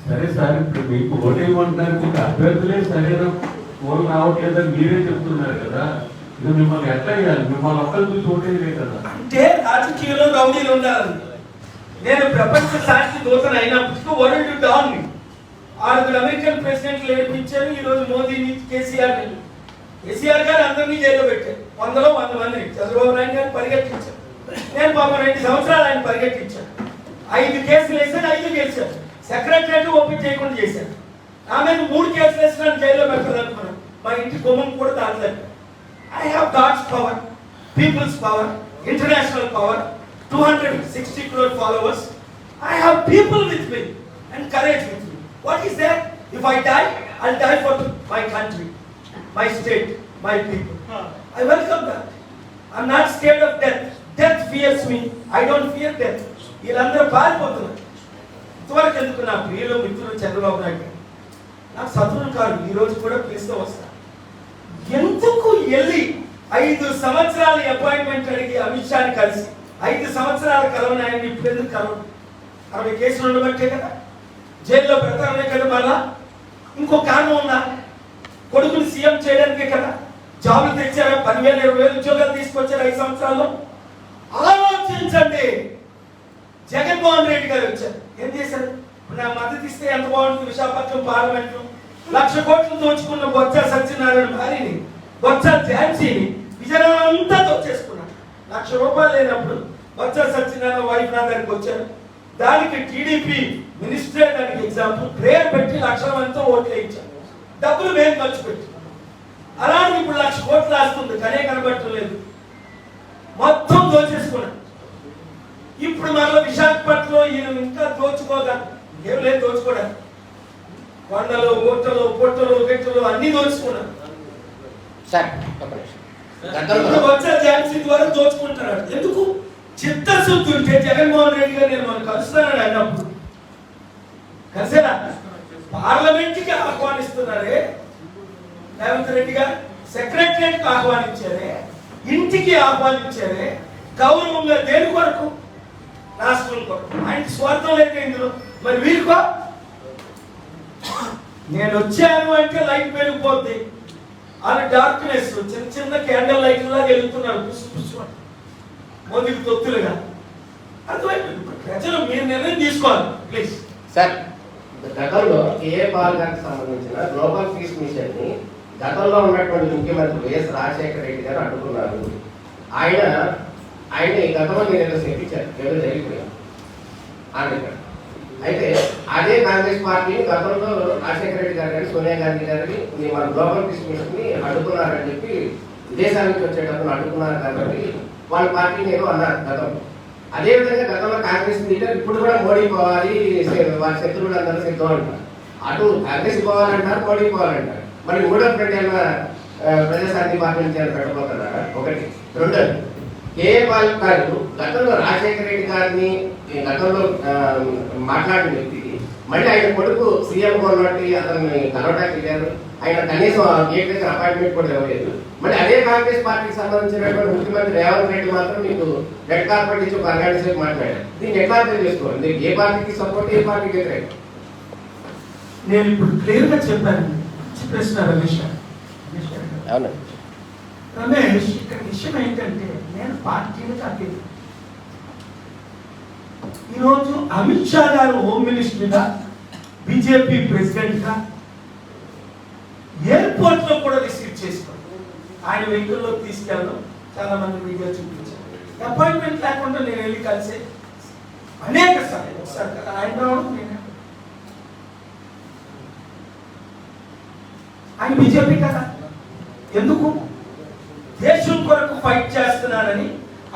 S3: సరే సార్, ఇప్పుడు మీకు ఓటేయమంటున్నారు, మీకు అభ్యర్థులే సరైన ఓటు రావట్లేదని మీరే చెప్తున్నారు కదా. ఇది మిమ్మల్ని ఎట్లా చేయాలి? మిమ్మల్ని ఒక్కరు చూసి ఓటేయలేదు కదా.
S1: అంటే రాజకీయంలో రౌడీలు ఉండాలని. నేను ప్రపంచ శాంతి దూతను అయినప్పటికీ వరల్డ్ డాన్ ని 6 అమెరికన్ ప్రెసిడెంట్లు ఏర్పించారు. ఈ రోజు మోదీని, కేసీఆర్ గారు అందరినీ జైల్లో పెట్టారు. 100లో 100 మందిని చంద్రబాబు నాయుడు గారిని పరిగెట్టించారు. నేను పాపం 2 సంవత్సరాలు ఆయన పరిగెట్టించాను. 5 కేసులు వేసాను, 5 గెలిచాను. సెక్రటరీ ఓపెన్ చేయకుండా చేశాను. ఆమె 3 కేసులు వేసిన జైల్లో పెట్టాలనుకున్నాను. మా ఇంటి గుమ్మం కూడా దాటలేదు. I have God's power, people's power, international power, 260 crore followers. I have people with me and courage with me. What is that? If I die, I'll die for my country, my state, my people. I welcome that. I'm not scared of death. Death fears me. I don't fear death. వీళ్ళందరూ పారిపోతున్నారు. ఇంతవరకు ఎందుకు నా ప్రియులు మిత్రులు చంద్రబాబు నాయుడు నాకు శత్రువులు కాదు. ఈ రోజు కూడా పిలుస్తూ వస్తా. ఎందుకు వెళ్ళి 5 సంవత్సరాల అపాయింట్మెంట్ అడిగి అమిత్ షాని కలిసి 5 సంవత్సరాల కలవని ఆయన ఇప్పుడు ఎందుకు కలవను? 60 కేసులు ఉండబట్టే కదా, జైల్లో పెడతారనే కదా. మళ్ళా ఇంకో కారణం ఉందా? కొడుకుని సీఎం చేయడానికే కదా. జాబులు తెచ్చారా? 10,000-20,000 ఉద్యోగాలు తీసుకొచ్చారు 5 సంవత్సరాల్లో. ఆలోచించండి. జగన్మోహన్ రెడ్డి గారు వచ్చారు, ఏం చేశారు? నా మద్దతు ఇస్తే ఎంత బాగుంటుంది. విశాఖపట్నం పార్లమెంట్ 1,00,000 కోట్లు దోచుకున్న బొత్స సత్యనారాయణ భార్యని, బొత్స ఝాన్సీని విజయనగరం అంతా దోచేసుకున్నాడు. 1,00,000 రూపాయలు లేనప్పుడు బొత్స సత్యనారాయణ వైఫ్ నా దగ్గరికి వచ్చారు. దానికి టీడీపీ మినిస్టరే దానికి ఎగ్జాంపుల్. ప్రేయర్ పెట్టి 1,00,000 మందితో ఓట్లు వేయించారు. డబ్బులు మేము ఖర్చు పెట్టి. అలాంటి రాస్తుంది కనే కనబట్టలేదు, మొత్తం దోచేసుకున్నాడు. ఇప్పుడు మనలో విశాఖపట్నంలో ఈయన ఇంకా దోచుకోగా ఏం లేదు దోచుకోవడానికి. కొండలు గుట్టలు పొట్టలు గెట్టలు అన్ని దోచుకున్నాడు. ఇప్పుడు వచ్చే ఝాన్సీ ద్వారా దోచుకుంటున్నాడు. ఎందుకు? చిత్తశుద్ధి ఉంటే జగన్మోహన్ రెడ్డి గారు నేను మనం కలుస్తున్నాడు అన్నప్పుడు కలిసేనా? పార్లమెంట్ కి ఆహ్వానిస్తున్నారే రేవంత్ రెడ్డి గారు, సెక్రటరియట్ కి ఆహ్వానించారే, ఇంటికి ఆహ్వానించారే, గౌరవంగా దేని కొరకు? రాష్ట్రం కొరకు. ఆయనకి స్వార్థం లేదు ఇందులో. మరి వీరికో నేను వచ్చాను అంటే లైట్ పెరిగిపోద్ది, అది డార్క్నెస్ చిన్న చిన్న క్యాండిల్ లైట్ లాగా వెళ్తున్నారు పుసు పుసు మోదీకి తొత్తులుగా. అర్థమైపోయింది. ప్రజలు మీరు నిర్ణయం తీసుకోవాలి ప్లీజ్.
S4: సార్, గతంలో కేఏ పాల్ గారికి సంబంధించిన గ్లోబల్ పీస్ మిషన్ ని గతంలో ఉన్నటువంటి ముఖ్యమంత్రి వైఎస్ రాజశేఖర రెడ్డి గారు అడ్డుకున్నారు. ఆయన గతంలో మీరు ఏదో చెప్పించారు, ఏదో జరిగిపోయారు. అయితే అదే కాంగ్రెస్ పార్టీని గతంలో రాజశేఖర రెడ్డి గారు కానీ సోనియా గాంధీ గారిని మన గ్లోబల్ పీస్ మిషన్ ని అడ్డుకున్నారని చెప్పి విదేశాల నుంచి వచ్చేటప్పుడు అడ్డుకున్నారు కాబట్టి వాళ్ళ పార్టీని ఏదో అన్నారు గతంలో. అదేవిధంగా గతంలో కాంగ్రెస్ లీడర్ ఇప్పుడు కూడా మోడీ పోవాలి, వాళ్ళ శత్రువులు అందరూ సిద్ధం అంటారు. అటు కాంగ్రెస్ పోవాలంటారు, మోడీ పోవాలంటారు. మరి మూడో ఫ్రంట్ ఏమైనా ప్రజాశాంతి పార్టీ నుంచి పెట్టబోతున్నారా? ఒకటి. రెండోది, కేఏ పాల్ గారు గతంలో రాజశేఖర రెడ్డి గారిని గతంలో మాట్లాడిన వ్యక్తికి మళ్ళీ ఆయన కొడుకు సీఎం ఉన్నట్టు అతన్ని కలవటానికి వెళ్ళారు. ఆయన కనీసం గేట్ దగ్గర అపాయింట్మెంట్ కూడా ఇవ్వలేదు. మళ్ళీ అదే కాంగ్రెస్ పార్టీకి సంబంధించినటువంటి ముఖ్యమంత్రి రేవంత్ రెడ్డి మాత్రం మీకు రెడ్ కార్పెట్ ఇచ్చి ఒక అరగంట సేపు మాట్లాడారు. దీన్ని ఎట్లా అర్థం చేసుకోవాలి? మీరు ఏ పార్టీకి సపోర్ట్, ఏ పార్టీకి వ్యతిరేకం?
S1: నేను ఇప్పుడు క్లియర్ గా చెప్పాను. ప్రశ్న రమేష్ రమేష్, ఇక్కడ విషయం ఏంటంటే నేను పార్టీలకు అతీతం. ఈరోజు అమిత్ షా గారు హోమ్ మినిస్టర్గా, బీజేపీ ప్రెసిడెంట్ గా ఎయిర్పోర్ట్ లో కూడా రిసీవ్ చేసుకోండి. ఆయన వెహికల్లో తీసుకెళ్ళడం చాలా మంది వీడియో చూపించారు. అపాయింట్మెంట్ లేకుండా నేను వెళ్ళి కలిసే అనేక సార్లు. ఒకసారి కదా ఆయన రావడం, నేను ఆయన బీజేపీ కదా. ఎందుకు? దేశం కొరకు ఫైట్ చేస్తున్నానని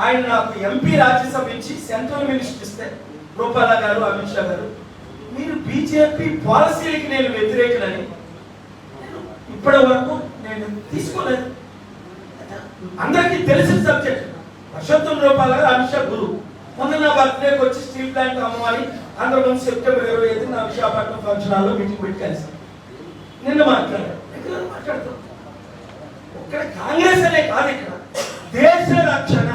S1: ఆయన నాకు ఎంపీ రాజ్యసభ ఇచ్చి సెంట్రల్ మినిస్టర్ ఇస్తే రూపాల గారు, అమిత్ షా గారు మీరు బీజేపీ పాలసీలకి నేను వ్యతిరేకనని ఇప్పటి వరకు నేను తీసుకోలేదు. అందరికీ తెలిసిన సబ్జెక్ట్. పురుషోత్తం రూపాల గారు, అమిత్ షా గురువు. మొన్న నా బర్త్డేకి వచ్చి స్టీల్ ప్లాంట్ అమ్మని అందరూ ముందు సెప్టెంబర్ 25 నా విశాఖపట్నం ఫంక్షన్ హాల్లో మీటింగ్ పెట్టి కలిసి నిన్న మాట్లాడారు. మాట్లాడుతాం ఇక్కడ కాంగ్రెస్ అనే కాదు, ఇక్కడ దేశ రక్షణ.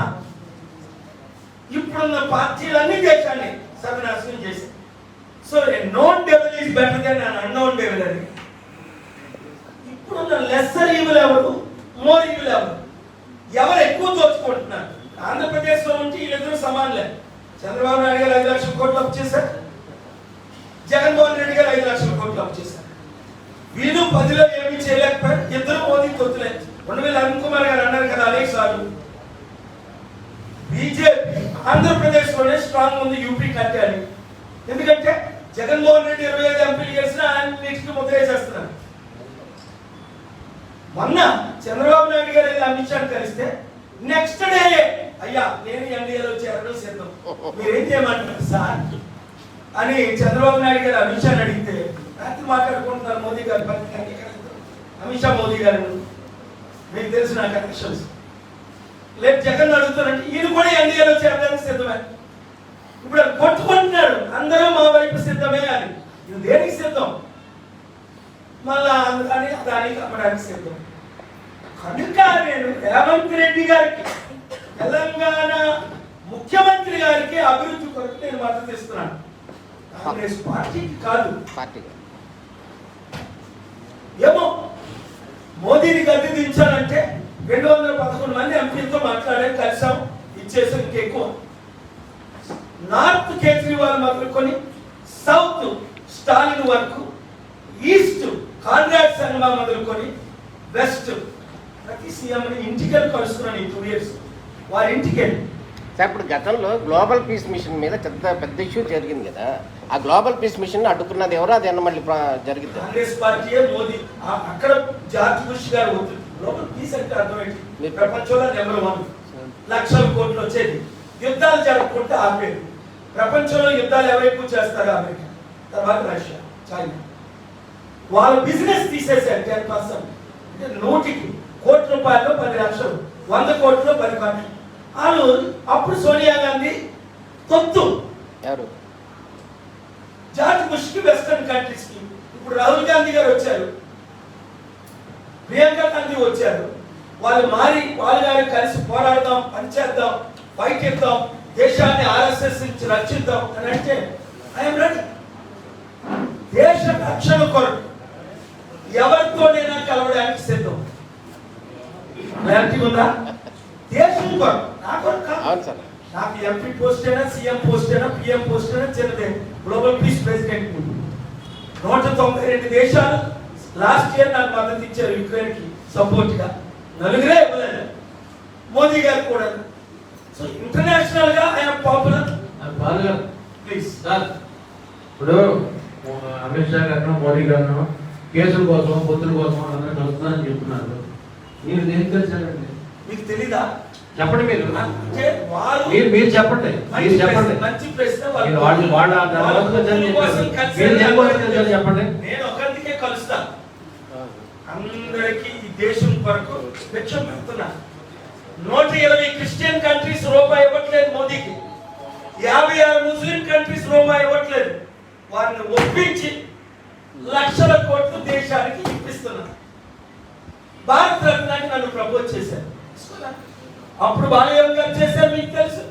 S1: ఇప్పుడున్న పార్టీలన్నీ దేశాన్ని సర్వనాశనం చేశాయి. So known devil is better than an unknown devil అని. ఇప్పుడున్న లెస్సర్ ఈవిల్ ఎవరు, మోర్ ఈవిల్ ఎవరు? ఎవరు ఎక్కువ దోచుకుంటున్నారు? ఆంధ్రప్రదేశ్ లో ఉంటే వీళ్ళిద్దరూ సమానలే. చంద్రబాబు నాయుడు గారు 5 లక్షల కోట్లు అప్పు చేశారు, జగన్మోహన్ రెడ్డి గారు 5 లక్షల కోట్లు అప్పు చేశారు. వీళ్ళు 10లో ఏమీ చేయలేకపోయారు. ఇద్దరు మోదీ తొత్తులే. 2000 అరుణ్ కుమార్ గారు అన్నారు కదా అనేక సార్లు, బీజేపీ ఆంధ్రప్రదేశ్ లోనే స్ట్రాంగ్ ఉంది యూపీ కంటే అని. ఎందుకంటే జగన్మోహన్ రెడ్డి 25 ఎంపీలు గెలిచినా అన్నిటికీ ముద్ర వేసేస్తున్నారు. మొన్న చంద్రబాబు నాయుడు గారు అమిత్ షాని కలిస్తే నెక్స్ట్ డే అయ్యా నేను ఎన్డీఏలో చేరడం సిద్ధం, మీరేం చేయమంటారు సార్ అని చంద్రబాబు నాయుడు గారు అమిత్ షాని అడిగితే రాత్రి మాట్లాడుకుంటున్నారు మోదీ గారు, అమిత్ షా మోదీ గారు. మీకు తెలిసిన కనెక్షన్స్ లేదు. జగన్ అడుగుతారంటే ఈయన కూడా ఎన్డీఏలో చేరడానికి సిద్ధమే. ఇప్పుడు కొట్టుకుంటున్నాడు అందరూ మా వైపు సిద్ధమే అని. ఇది దేనికి సిద్ధం? మళ్ళా అందుకని దానికి అమ్మడానికి సిద్ధం. కనుక నేను రేవంత్ రెడ్డి గారికి, తెలంగాణ ముఖ్యమంత్రి గారికి అభివృద్ధి కొరకు నేను మద్దతు ఇస్తున్నాను, కాంగ్రెస్ పార్టీకి కాదు. ఏమో మోదీని గద్దె దించాలంటే 211 మంది ఎంపీలతో మాట్లాడారు, కలిసాం, ఇచ్చేసాం. ఇంకెక్కువ నార్త్ కేజ్రీవాల్ మొదలుకొని సౌత్ స్టాలిన్ వరకు, ఈస్ట్ కాంగ్రెస్ సంఘం మొదలుకొని వెస్ట్ ప్రతి సీఎం ఇంటికి కలుస్తున్నాను ఈ 2 years. వారి ఇంటికి వెళ్ళి
S4: సార్, ఇప్పుడు గతంలో గ్లోబల్ పీస్ మిషన్ మీద పెద్ద ఇష్యూ జరిగింది కదా. ఆ గ్లోబల్ పీస్ మిషన్ అడ్డుకున్నది ఎవరు? అది మళ్ళీ జరిగింది
S1: కాంగ్రెస్ పార్టీ. మోదీ అక్కడ జార్జ్ బుష్ గారు గ్లోబల్ పీస్ అంటే అర్థం ఏంటి? ప్రపంచంలో నెంబర్ 1, లక్షల కోట్లు వచ్చేది. యుద్ధాలు జరుపుకుంటే ఆపేది. ప్రపంచంలో యుద్ధాలు ఎవరెక్కువ చేస్తారు? అమెరికా, తర్వాత రష్యా, చైనా. వాళ్ళ బిజినెస్ తీసేసారు 10%. అంటే 100 కోట్ల రూపాయల్లో 10 లక్షలు, 100 కోట్లు 10 కోట్లు. వాళ్ళు అప్పుడు సోనియా గాంధీ తొత్తు, జార్జ్ బుష్కి వెస్టర్న్ కంట్రీస్ కి. ఇప్పుడు రాహుల్ గాంధీ గారు వచ్చారు, ప్రియాంక గాంధీ వచ్చారు. వాళ్ళు మారి వాళ్ళు గారు కలిసి పోరాడదాం, పనిచేద్దాం, ఫైట్ ఇద్దాం, దేశాన్ని ఆర్ఎస్ఎస్ నుంచి రక్షిద్దాం అని అంటే ఐఎమ్ రెడీ. దేశ రక్షణ కొరకు ఎవరితోనైనా కలవడానికి సిద్ధం. క్లారిటీ ఉందా? దేశం కొరకు, నా కొరకు కాదు. నాకు ఎంపీ పోస్ట్ అయినా, సీఎం పోస్ట్ అయినా, పిఎం పోస్ట్ అయినా చిన్నదే. గ్లోబల్ పీస్ ప్రెసిడెంట్ 192 దేశాలు లాస్ట్ ఇయర్ నాకు మద్దతు ఇచ్చారు యుక్రెయిన్ కి సపోర్ట్ గా. 4 ఇవ్వలేదు, మోదీ గారు కూడా. సో ఇంటర్నేషనల్ గా ఐఎమ్ పాపులర్. ప్లీజ్
S3: సార్, ఇప్పుడు అమిత్ షా గారు, మోడీ గారు కేసుల కోసం, పొత్తుల కోసం అందరూ కలుస్తున్నారని చెప్తున్నారు. మీరు దేనికి కలిసారండి?
S1: మీకు తెలీదా?
S3: చెప్పండి. మీరు
S1: అంటే వారు
S3: మీరు చెప్పండి. మీరు చెప్పండి.
S1: మంచి ప్రశ్న.
S3: చెప్పండి.
S1: నేను ఒకరికే కలుస్తాను, అందరికి ఈ దేశం కొరకు భిక్షం పెడుతున్నా. 120 క్రిస్టియన్ కంట్రీస్ రూపాయి ఇవ్వట్లేదు మోదీకి, 56 ముస్లిం కంట్రీస్ రూపాయి ఇవ్వట్లేదు. వారిని ఒప్పించి లక్షల కోట్లు దేశానికి ఇప్పిస్తున్నారు. భారత రత్నానికి నన్ను ప్రపోజ్ చేశారు. అప్పుడు బాలయ్య గారు చేశారు, మీకు తెలుసు.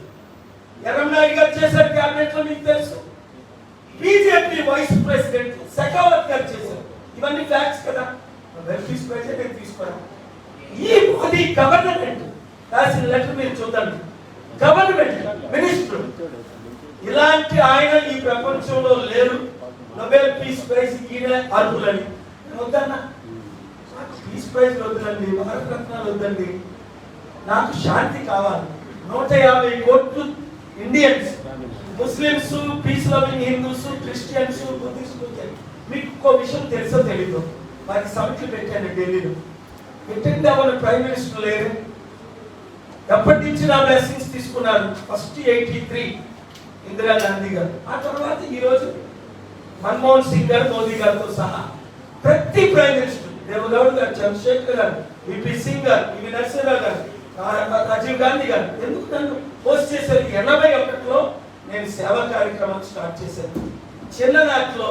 S1: ఎర్రమనాయుడు గారు చేశారు క్యాబినెట్ లో, మీకు తెలుసు. బీజేపీ వైస్ ప్రెసిడెంట్ శెకావత్ గారు చేశారు. ఇవన్నీ ఫ్యాక్ట్స్ కదా. ప్రెసిడెంట్ తీసుకోవడం. ఈ మోదీ గవర్నమెంట్ రాసిన లెటర్ మీరు చూడండి. గవర్నమెంట్ మినిస్టర్ ఇలాంటి ఆయన ఈ ప్రపంచంలో లేరు. నోబెల్ పీస్ ప్రైజ్ ఈయన అర్హులని వద్దన్నా. నాకు పీస్ ప్రైజ్ వద్దండి, భారత రత్నాలు వద్దండి, నాకు శాంతి కావాలి. 150 కోట్లు Indians, Muslims, peace loving Hindus, Christians, బుద్ధిస్టులు. మీకు ఇంకో విషయం తెలుసో తెలీదు, వారికి సమిట్లు పెట్టాను ఢిల్లీలో. పెట్టింది ఎవరు? ప్రైమ్ మినిస్టర్ లేరు. ఎప్పటి నుంచి నా బ్లెస్సింగ్స్ తీసుకున్నారు? ఫస్ట్ 83 ఇందిరా గాంధీ గారు, ఆ తర్వాత ఈరోజు మన్మోహన్ సింగ్ గారు, మోదీ గారితో సహా ప్రతి ప్రైమ్ మినిస్టర్, దేవగౌడ్ గారు, చంద్రశేఖర్ గారు, విపి సింగ్ గారు, పివి నరసింహరావు గారు, రాజీవ్ గాంధీ గారు ఎందుకు నన్ను పోస్ట్ చేశారు? 81లో నేను సేవా కార్యక్రమాలు స్టార్ట్ చేశాను. చిన్ననాటిలో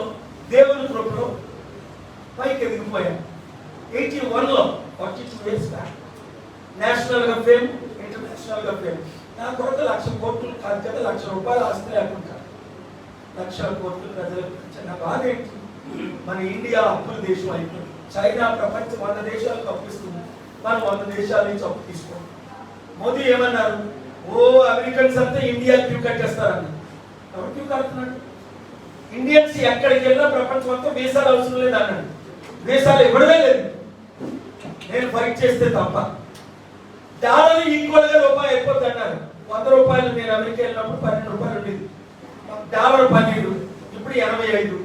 S1: దేవుని కృపలో పైకి ఎదిగిపోయాను. 81లో 42 years బ్యాక్ నేషనల్ గా ఫేమ్, ఇంటర్నేషనల్ గా ఫేమ్. నా కొరకు 1,00,000 కోట్లు కాదు కదా, 1,00,000 రూపాయలు ఆస్తి లేకుండా 1,00,000 కోట్లు ప్రజలకు. నా బాధ ఏంటి? మన ఇండియా అప్పుల దేశం అయిపోయింది. చైనా ప్రపంచం 100 దేశాలకు అప్పిస్తుంది, మనం 100 దేశాల నుంచి అప్పు తీసుకోండి. మోదీ ఏమన్నారు? ఓ అమెరికన్స్ అంతా ఇండియా క్యూ కట్టేస్తారన్న. ఎవరు క్యూ కడుతున్నాడు? ఇండియన్స్ ఎక్కడికి వెళ్ళినా ప్రపంచం అంతా వీసాలు అవసరం లేదు అన్నాడు. వీసాలు ఇవ్వడమే లేదు, నేను ఫైట్ చేస్తే తప్ప. డాలర్ ఈక్వల్ గా రూపాయి అయిపోద్ది అన్నారు. 100 రూపాయలు నేను అమెరికా వెళ్ళినప్పుడు 12 రూపాయలు ఉండేది, డాలర్ 12, ఇప్పుడు 85.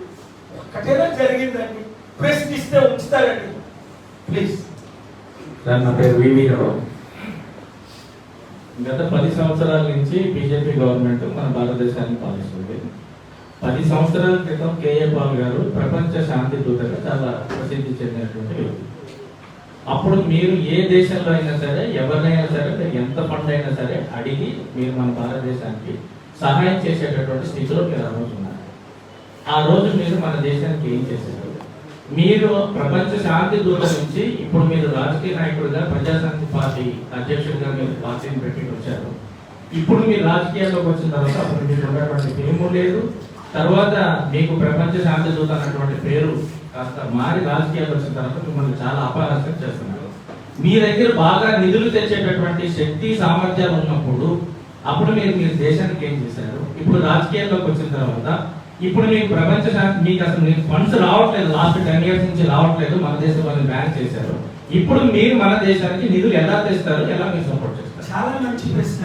S1: ఒక్కటేనా జరిగిందండి? ప్రశ్నిస్తే ఉంచుతారండి. ప్లీజ్.
S3: సార్, నా పేరు వివి రావు. గత 10 సంవత్సరాల నుంచి బీజేపీ గవర్నమెంట్ మన భారతదేశాన్ని పాలిస్తుంది. 10 సంవత్సరాల క్రితం కేఏ పాల్ గారు ప్రపంచ శాంతి దూతగా చాలా ప్రసిద్ధి చెందినటువంటి వ్యక్తి. అప్పుడు మీరు ఏ దేశంలో అయినా సరే, ఎవరినైనా సరే, ఎంత ఫండ్ అయినా సరే అడిగి మీరు మన భారతదేశానికి సహాయం చేసేటటువంటి స్థితిలో మీరు ఆ రోజు ఉన్నారు. ఆ రోజు మీరు మన దేశానికి ఏం చేశారు? మీరు ప్రపంచ శాంతి దూత నుంచి ఇప్పుడు మీరు రాజకీయ నాయకుడిగా, ప్రజాశాంతి పార్టీ అధ్యక్షుడిగా మీరు పార్టీని పెట్టి వచ్చారు. ఇప్పుడు మీరు రాజకీయాల్లోకి వచ్చిన తర్వాత అప్పుడు మీకు ఉన్నటువంటి పేరు లేదు. తర్వాత మీకు ప్రపంచ శాంతి దూత అన్నటువంటి పేరు కాస్త మారి రాజకీయాలు వచ్చిన తర్వాత మిమ్మల్ని చాలా అపహాస్యం చేస్తున్నారు. మీ దగ్గర బాగా నిధులు తెచ్చేటటువంటి శక్తి సామర్థ్యాలు ఉన్నప్పుడు అప్పుడు మీరు దేశానికి ఏం చేశారు? ఇప్పుడు రాజకీయాల్లోకి వచ్చిన తర్వాత ఇప్పుడు మీకు ప్రపంచ శాంతి, మీకు అసలు మీకు ఫండ్స్ రావట్లేదు, లాస్ట్ 10 years నుంచి రావట్లేదు, మన దేశం వాళ్ళని బ్యాన్ చేశారు. ఇప్పుడు మీరు మన దేశానికి నిధులు ఎలా తెస్తారు, ఎలా మీరు సపోర్ట్ చేస్తారు?
S1: చాలా మంచి ప్రశ్న.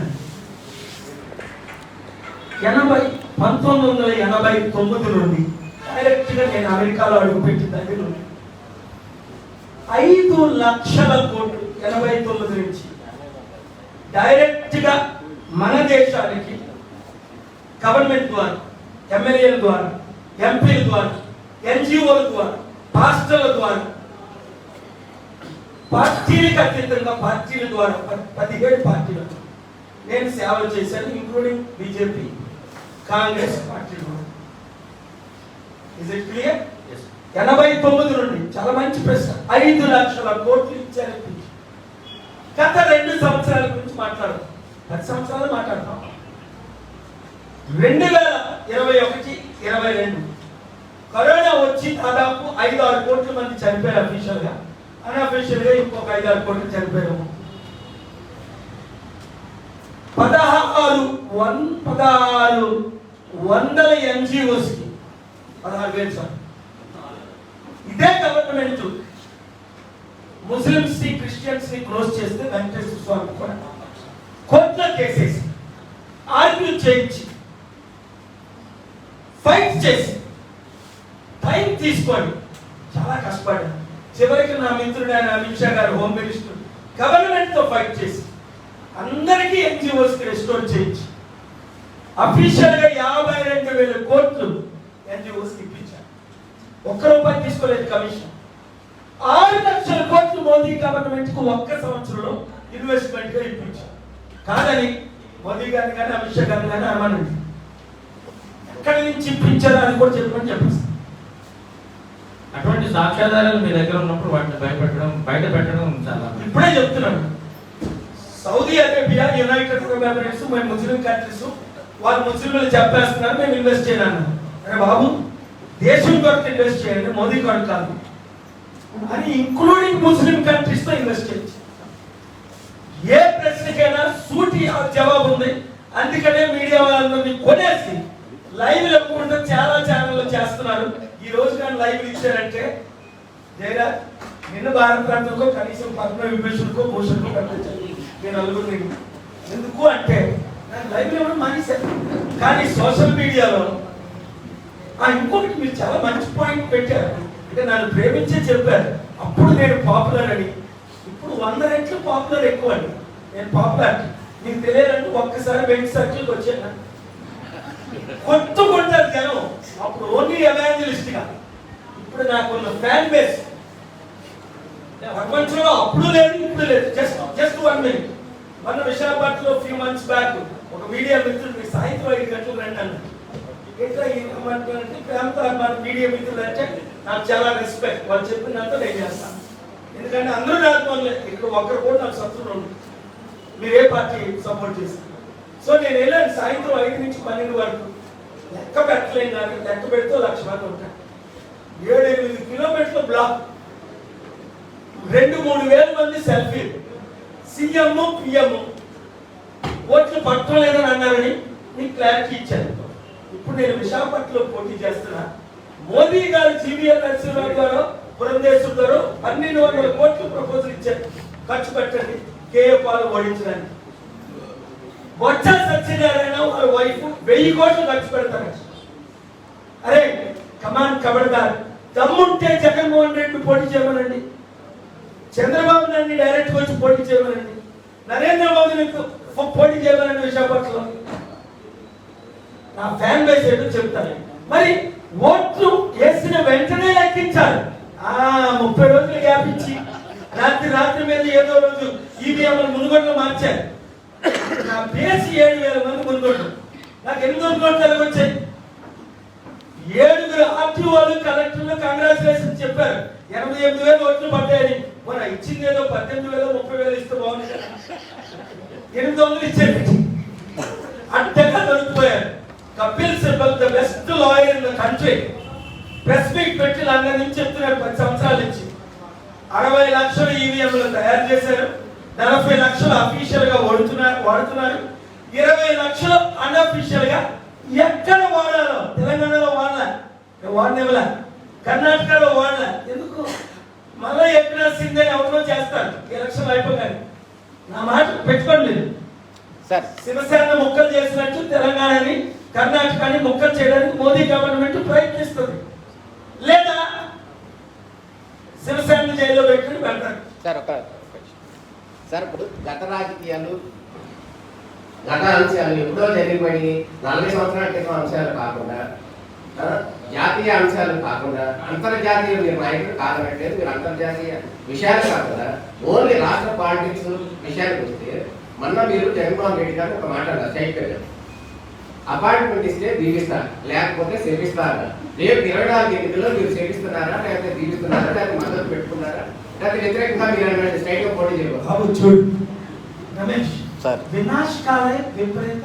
S1: 1989 నుండి డైరెక్ట్ గా నేను అమెరికాలో అడుగుపెట్టిన దగ్గర నుండి 5 లక్షల కోట్లు 89 నుంచి డైరెక్ట్ గా మన దేశానికి గవర్నమెంట్ ద్వారా, ఎమ్మెల్యేల ద్వారా, ఎంపీల ద్వారా, ఎన్జిఓల ద్వారా, పాస్టర్ల ద్వారా, పార్టీలకు అతీతంగా పార్టీల ద్వారా 17 పార్టీలకు నేను సేవలు చేశాను, ఇంక్లూడింగ్ బీజేపీ, కాంగ్రెస్ పార్టీలు. Is it clear? 89 నుండి చాలా మంచి ప్రశ్న. 5 లక్షల కోట్లు ఇచ్చారు. గత 2 సంవత్సరాల గురించి మాట్లాడదాం. 10 సంవత్సరాలు మాట్లాడతాం. 2021, 22 కరోనా వచ్చి దాదాపు 5-6 కోట్ల మంది చనిపోయారు అఫీషియల్ గా. అన్అఫీషియల్ గా ఇంకొక 5-6 కోట్లు చనిపోయారు. 1600 NGOs కి 16,000 సార్. ఇదే గవర్నమెంట్ ముస్లిమ్స్ ని, క్రిస్టియన్స్ ని క్లోజ్ చేస్తే వెంకటేశ్వర స్వామి కూడా కోర్టులో కేసేసి ఆర్గ్యూ చేయించి ఫైట్ చేసి టైం తీసుకొని చాలా కష్టపడ్డాను. చివరికి నా మిత్రుడు ఆయన అమిత్ షా గారు, హోమ్ మినిస్టర్, గవర్నమెంట్ తో ఫైట్ చేసి అందరికీ ఎన్జిఓస్ కి రెస్టోర్ చేయించి అఫీషియల్ గా 52,000 కోట్లు ఎన్జిఓస్ కి ఇప్పించారు. ఒక్క రూపాయి తీసుకోలేదు కమిషన్. 6 లక్షల కోట్లు మోదీ గవర్నమెంట్ కు ఒక్క సంవత్సరంలో ఇన్వెస్ట్మెంట్ గా ఇప్పించారు. కాదని మోదీ గారిని కానీ అమిత్ షా గారిని కానీ అమ్మనండి. ఎక్కడి నుంచి ఇప్పించారో అది కూడా చెప్పమని చెప్పేసి.
S5: అటువంటి సాక్ష్యాధారాలు మీ దగ్గర ఉన్నప్పుడు వాటిని బయట పెట్టడం చాలా.
S1: ఇప్పుడే చెప్తున్నాను, Saudi Arabia, United Arab Emirates, మేము ముస్లిం కంట్రీస్, వాళ్ళు ముస్లింలు చెప్పేస్తున్నారు మేము ఇన్వెస్ట్ చేయాలన్నా. అరే బాబు, దేశం కొరకు ఇన్వెస్ట్ చేయండి, మోదీ కొరకు కాదు అని ఇంక్లూడింగ్ ముస్లిం కంట్రీస్ తో ఇన్వెస్ట్ చేయొచ్చు. ఏ ప్రశ్నకైనా సూటి జవాబు ఉంది. అందుకనే మీడియా వాళ్ళందరినీ కొనేసి లైవ్ లేకుండా చాలా ఛానళ్ళు చేస్తున్నారు. ఈ రోజు కానీ లైవ్ ఇచ్చారంటే జైరా నిన్న భారత రత్నకో కనీసం పద్మ విభూషణ్కో భూషణ్కో కనిపించాలి. నేను నలుగురిని ఎందుకు అంటే నాకు లైవ్ ఇవ్వడం మానేశాను. కానీ సోషల్ మీడియాలో ఇంకొకటి మీరు చాలా మంచి పాయింట్ పెట్టారు. అంటే నన్ను ప్రేమించే చెప్పారు. అప్పుడు నేను పాపులర్ అని, ఇప్పుడు 100 రెట్లు పాపులర్ ఎక్కువ అండి. నేను పాపులర్ మీకు తెలియాలంటే ఒక్కసారి వెంట సర్కిల్కి వచ్చాను. కొట్టుకుంటారు జనం. అప్పుడు ఓన్లీ ఎవాంజలిస్ట్ గా, ఇప్పుడు నాకున్న ఫ్యాన్ బేస్ ప్రపంచంలో అప్పుడు లేదు ఇప్పుడు లేదు. Just 1 minute. మన విశాఖపట్నంలో ఫ్యూ మంత్స్ బ్యాక్ ఒక మీడియా మిత్రుడు సాయంత్రం 5 గంటలకు రండి అన్నారు. ఎట్లా ఏమంటారంటే ప్రేమతో మన మీడియా మిత్రులు అంటే నాకు చాలా రెస్పెక్ట్. వాళ్ళు చెప్పినంత నేను చేస్తాను. ఎందుకంటే అందరూ రాకపోలే, ఇక్కడ ఒక్కరు కూడా నాకు శత్రువులు ఉంది. మీరు ఏ పార్టీ సపోర్ట్ చేస్తారు? సో నేను వెళ్ళాను సాయంత్రం 5 నుంచి 12 వరకు. లెక్క పెట్టలేను, కానీ లెక్క పెడితే 1,00,000 మంది ఉంటారు. 7-8 కిలోమీటర్ల బ్లాక్, 2-3 వేల మంది సెల్ఫీలు. సీఎం, పిఎం ఓట్లు పట్టలేదని అన్నారని మీకు క్లారిటీ ఇచ్చాను. ఇప్పుడు నేను విశాఖపట్నంలో పోటీ చేస్తున్నా. మోదీ గారు, జీవీఎల్ నరసింహరావు గారు, పురంధేశ్వర్ గారు 1,200 కోట్లు ప్రపోజల్ ఇచ్చారు. ఖర్చు పెట్టండి కేఏ పాలు ఓడించడానికి. బొత్స సత్యనారాయణ వాళ్ళ వైఫ్ 1000 కోట్లు ఖర్చు పెడతారు. అరే కమాన్ కబడ్దార్, దమ్ముంటే జగన్మోహన్ రెడ్డి పోటీ చేయమనండి, చంద్రబాబు నాయుడిని డైరెక్ట్ వచ్చి పోటీ చేయమనండి, నరేంద్ర మోదీని పోటీ చేయమనండి విశాఖపట్నంలో. నా ఫ్యాన్ బేస్ ఏంటో చెప్తాను. మరి ఓట్లు వేసిన వెంటనే లెక్కించాలి. 30 రోజులు గ్యాప్ ఇచ్చి రాత్రి మీద ఏదో రోజు ఈవీఎంలు మునుగోడులో మార్చారు. నా బేస్ 7,000 మంది మునుగోడు. నాకు 800 కోట్లు ఎలాగొచ్చాయి? 7 ఆర్టీఓలు, కలెక్టర్లు కంగ్రాచులేషన్ చెప్పారు. 88,000 ఓట్లు పడ్డాయని. మన ఇచ్చింది ఏదో 18,000, 30,000 ఇస్తే బాగుంది కదా. 800 ఇచ్చారు. అడ్డగా దొరికిపోయారు. Kapil Sibal the best lawyer in the country press meet పెట్టి లండన్ నుంచి చెప్తున్నారు 10 సంవత్సరాల నుంచి 60 లక్షల ఈవీఎంలు తయారు చేశారు. 40 లక్షలు అఫీషియల్ గా వాడుతున్నారు. 20 లక్షలు అన్అఫీషియల్ గా ఎక్కడ వాడాలో తెలంగాణలో వాడనివ్వలే, కర్ణాటకలో వాడలే. ఎందుకు? మళ్ళీ ఎక్కడ సింగ్ ఎవరినో చేస్తారు ఎలక్షన్ అయిపోగానే. నా మాట పెట్టుకోండి. శివసేన ముక్కలు చేసినట్టు తెలంగాణని, కర్ణాటకని ముక్కలు చేయడానికి మోదీ గవర్నమెంట్ ప్రయత్నిస్తుంది. లేదా శివసేన జైల్లో పెట్టి పెడతారు.
S4: సార్ సార్ ఇప్పుడు గత రాజకీయాలు గత అంశాలు ఎప్పుడో జరిగిపోయి 40 సంవత్సరాల క్రితం అంశాలు కాకుండా జాతీయ అంశాలు కాకుండా అంతర్జాతీయ మీరు నాయకులు కాదనట్లేదు. మీరు అంతర్జాతీయ విషయాలు కాకుండా ఓన్లీ రాష్ట్ర పాలిటిక్స్ విషయానికి వస్తే మొన్న మీరు జగన్మోహన్ రెడ్డి గారు ఒక మాట అన్నారు స్ట్రైట్గా, అపాయింట్మెంట్ ఇస్తే దీవిస్తారు లేకపోతే శపిస్తారు. రేపు 24 ఎన్నికల్లో మీరు శపిస్తున్నారా లేకపోతే దీవిస్తున్నారా లేకపోతే మద్దతు పెట్టుకున్నారా లేకపోతే వ్యతిరేకంగా మీరు స్ట్రైట్ గా పోటీ చేయవచ్చు.
S1: బాబు చూడు రమేష్,
S4: సార్
S1: వినాశకాలే విపరీత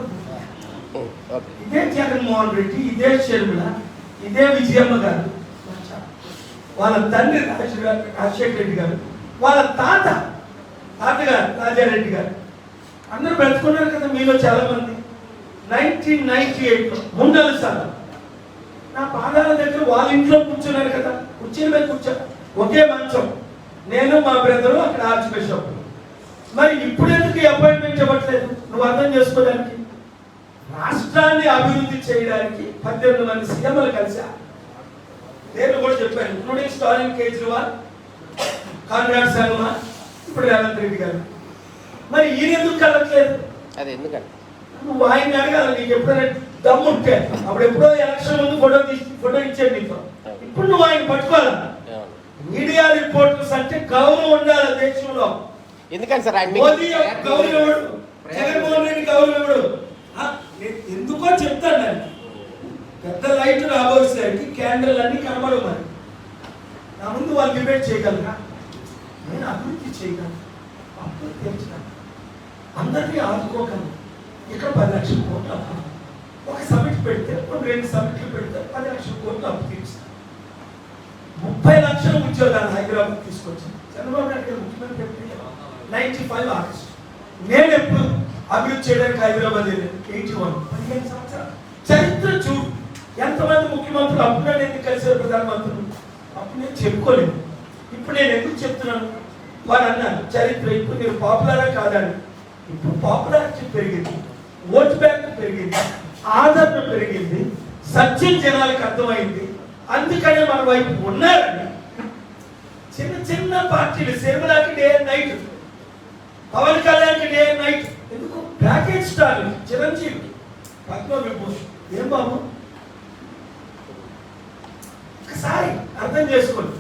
S1: ఇదే జగన్మోహన్ రెడ్డి, ఇదే షర్మిల, ఇదే విజయమ్మ గారు, వాళ్ళ తండ్రి రాజశేఖర రెడ్డి గారు, వాళ్ళ తాతగారు రాజారెడ్డి గారు అందరూ బ్రతుకున్నారు కదా. మీలో చాలా మంది 1998 ముందల సార్ నా పాదాల దగ్గర వాళ్ళ ఇంట్లో కూర్చున్నారు కదా, కుర్చీల మీద కూర్చోరు, ఒకే మంచం, నేను మా బ్రదరు అక్కడ ఆర్చ్ బిషప్. మరి ఇప్పుడు ఎందుకు అపాయింట్మెంట్ ఇవ్వట్లేదు? నువ్వు అర్థం చేసుకోవడానికి రాష్ట్రాన్ని అభివృద్ధి చేయడానికి 18 మంది సీఎంలు కలిసా. నేను కూడా చెప్పాను, ఇంక్లూడింగ్ స్టాలిన్, కేజ్రీవాల్, కాన్రాడ్ శర్మ, ఇప్పుడు రేవంత్ రెడ్డి గారు. మరి ఈయన ఎందుకు కలగట్లేదు?
S4: అది ఎందుకంటే
S1: నువ్వు ఆయన అడగాలి. నీకు ఎప్పుడైనా దమ్ముంటే అప్పుడు ఎప్పుడో ఎలక్షన్ ముందు ఫోటో ఇచ్చాడు నీతో. ఇప్పుడు నువ్వు ఆయన పట్టుకోవాలా? మీడియా రిపోర్టర్స్ అంటే గౌరవం ఉండాలి దేశంలో.
S4: ఎందుకని సార్
S1: మోదీ గౌరవం, జగన్మోహన్ రెడ్డి గౌరవం ఎందుకో చెప్తాను. నేను పెద్ద లైట్ రాబోయేసరికి క్యాండిల్ అన్ని కనబడవు. మరి నా ముందు వాళ్ళు డిబేట్ చేయగలరా? నేను అభివృద్ధి చేయగలను, అప్పుడు తెచ్చగలను, అందరినీ ఆదుకోగలను. ఇక్కడ 10 లక్షల కోట్లు అప్పు, ఒక సమిట్ పెడితే 2 సమిట్లు పెడితే 10 లక్షల కోట్లు అప్పు తీరుస్తాను. 30 లక్షల ఉద్యోగాలు హైదరాబాద్ తీసుకొచ్చాను. చంద్రబాబు నాయుడు గారు ముఖ్యమంత్రి 95 ఆగస్టు. నేను ఎప్పుడు అభివృద్ధి చేయడానికి హైదరాబాద్ 81 15 సంవత్సరాలు చరిత్ర చూడు. ఎంతమంది ముఖ్యమంత్రులు అప్పుడు నేను ఎందుకు కలిసారు ప్రధానమంత్రులు? అప్పుడు నేను చెప్పుకోలేదు. ఇప్పుడు నేను ఎందుకు చెప్తున్నాను? వారు అన్నారు చరిత్ర ఇప్పుడు నేను పాపులరా కాదని. ఇప్పుడు పాపులారిటీ పెరిగింది, ఓటు బ్యాంక్ పెరిగింది, ఆదరణ పెరిగింది, సత్యం జనాలకు అర్థమైంది. అందుకనే మన వైపు ఉన్నారని చిన్న చిన్న పార్టీలు, శర్మలాకి డే అండ్ నైట్, పవన్ కళ్యాణ్కి డే అండ్ నైట్. ఎందుకు? Package star Chiranjeevi, Padma Vibhushan. ఏం బాబు ఒకసారి అర్థం చేసుకోండి.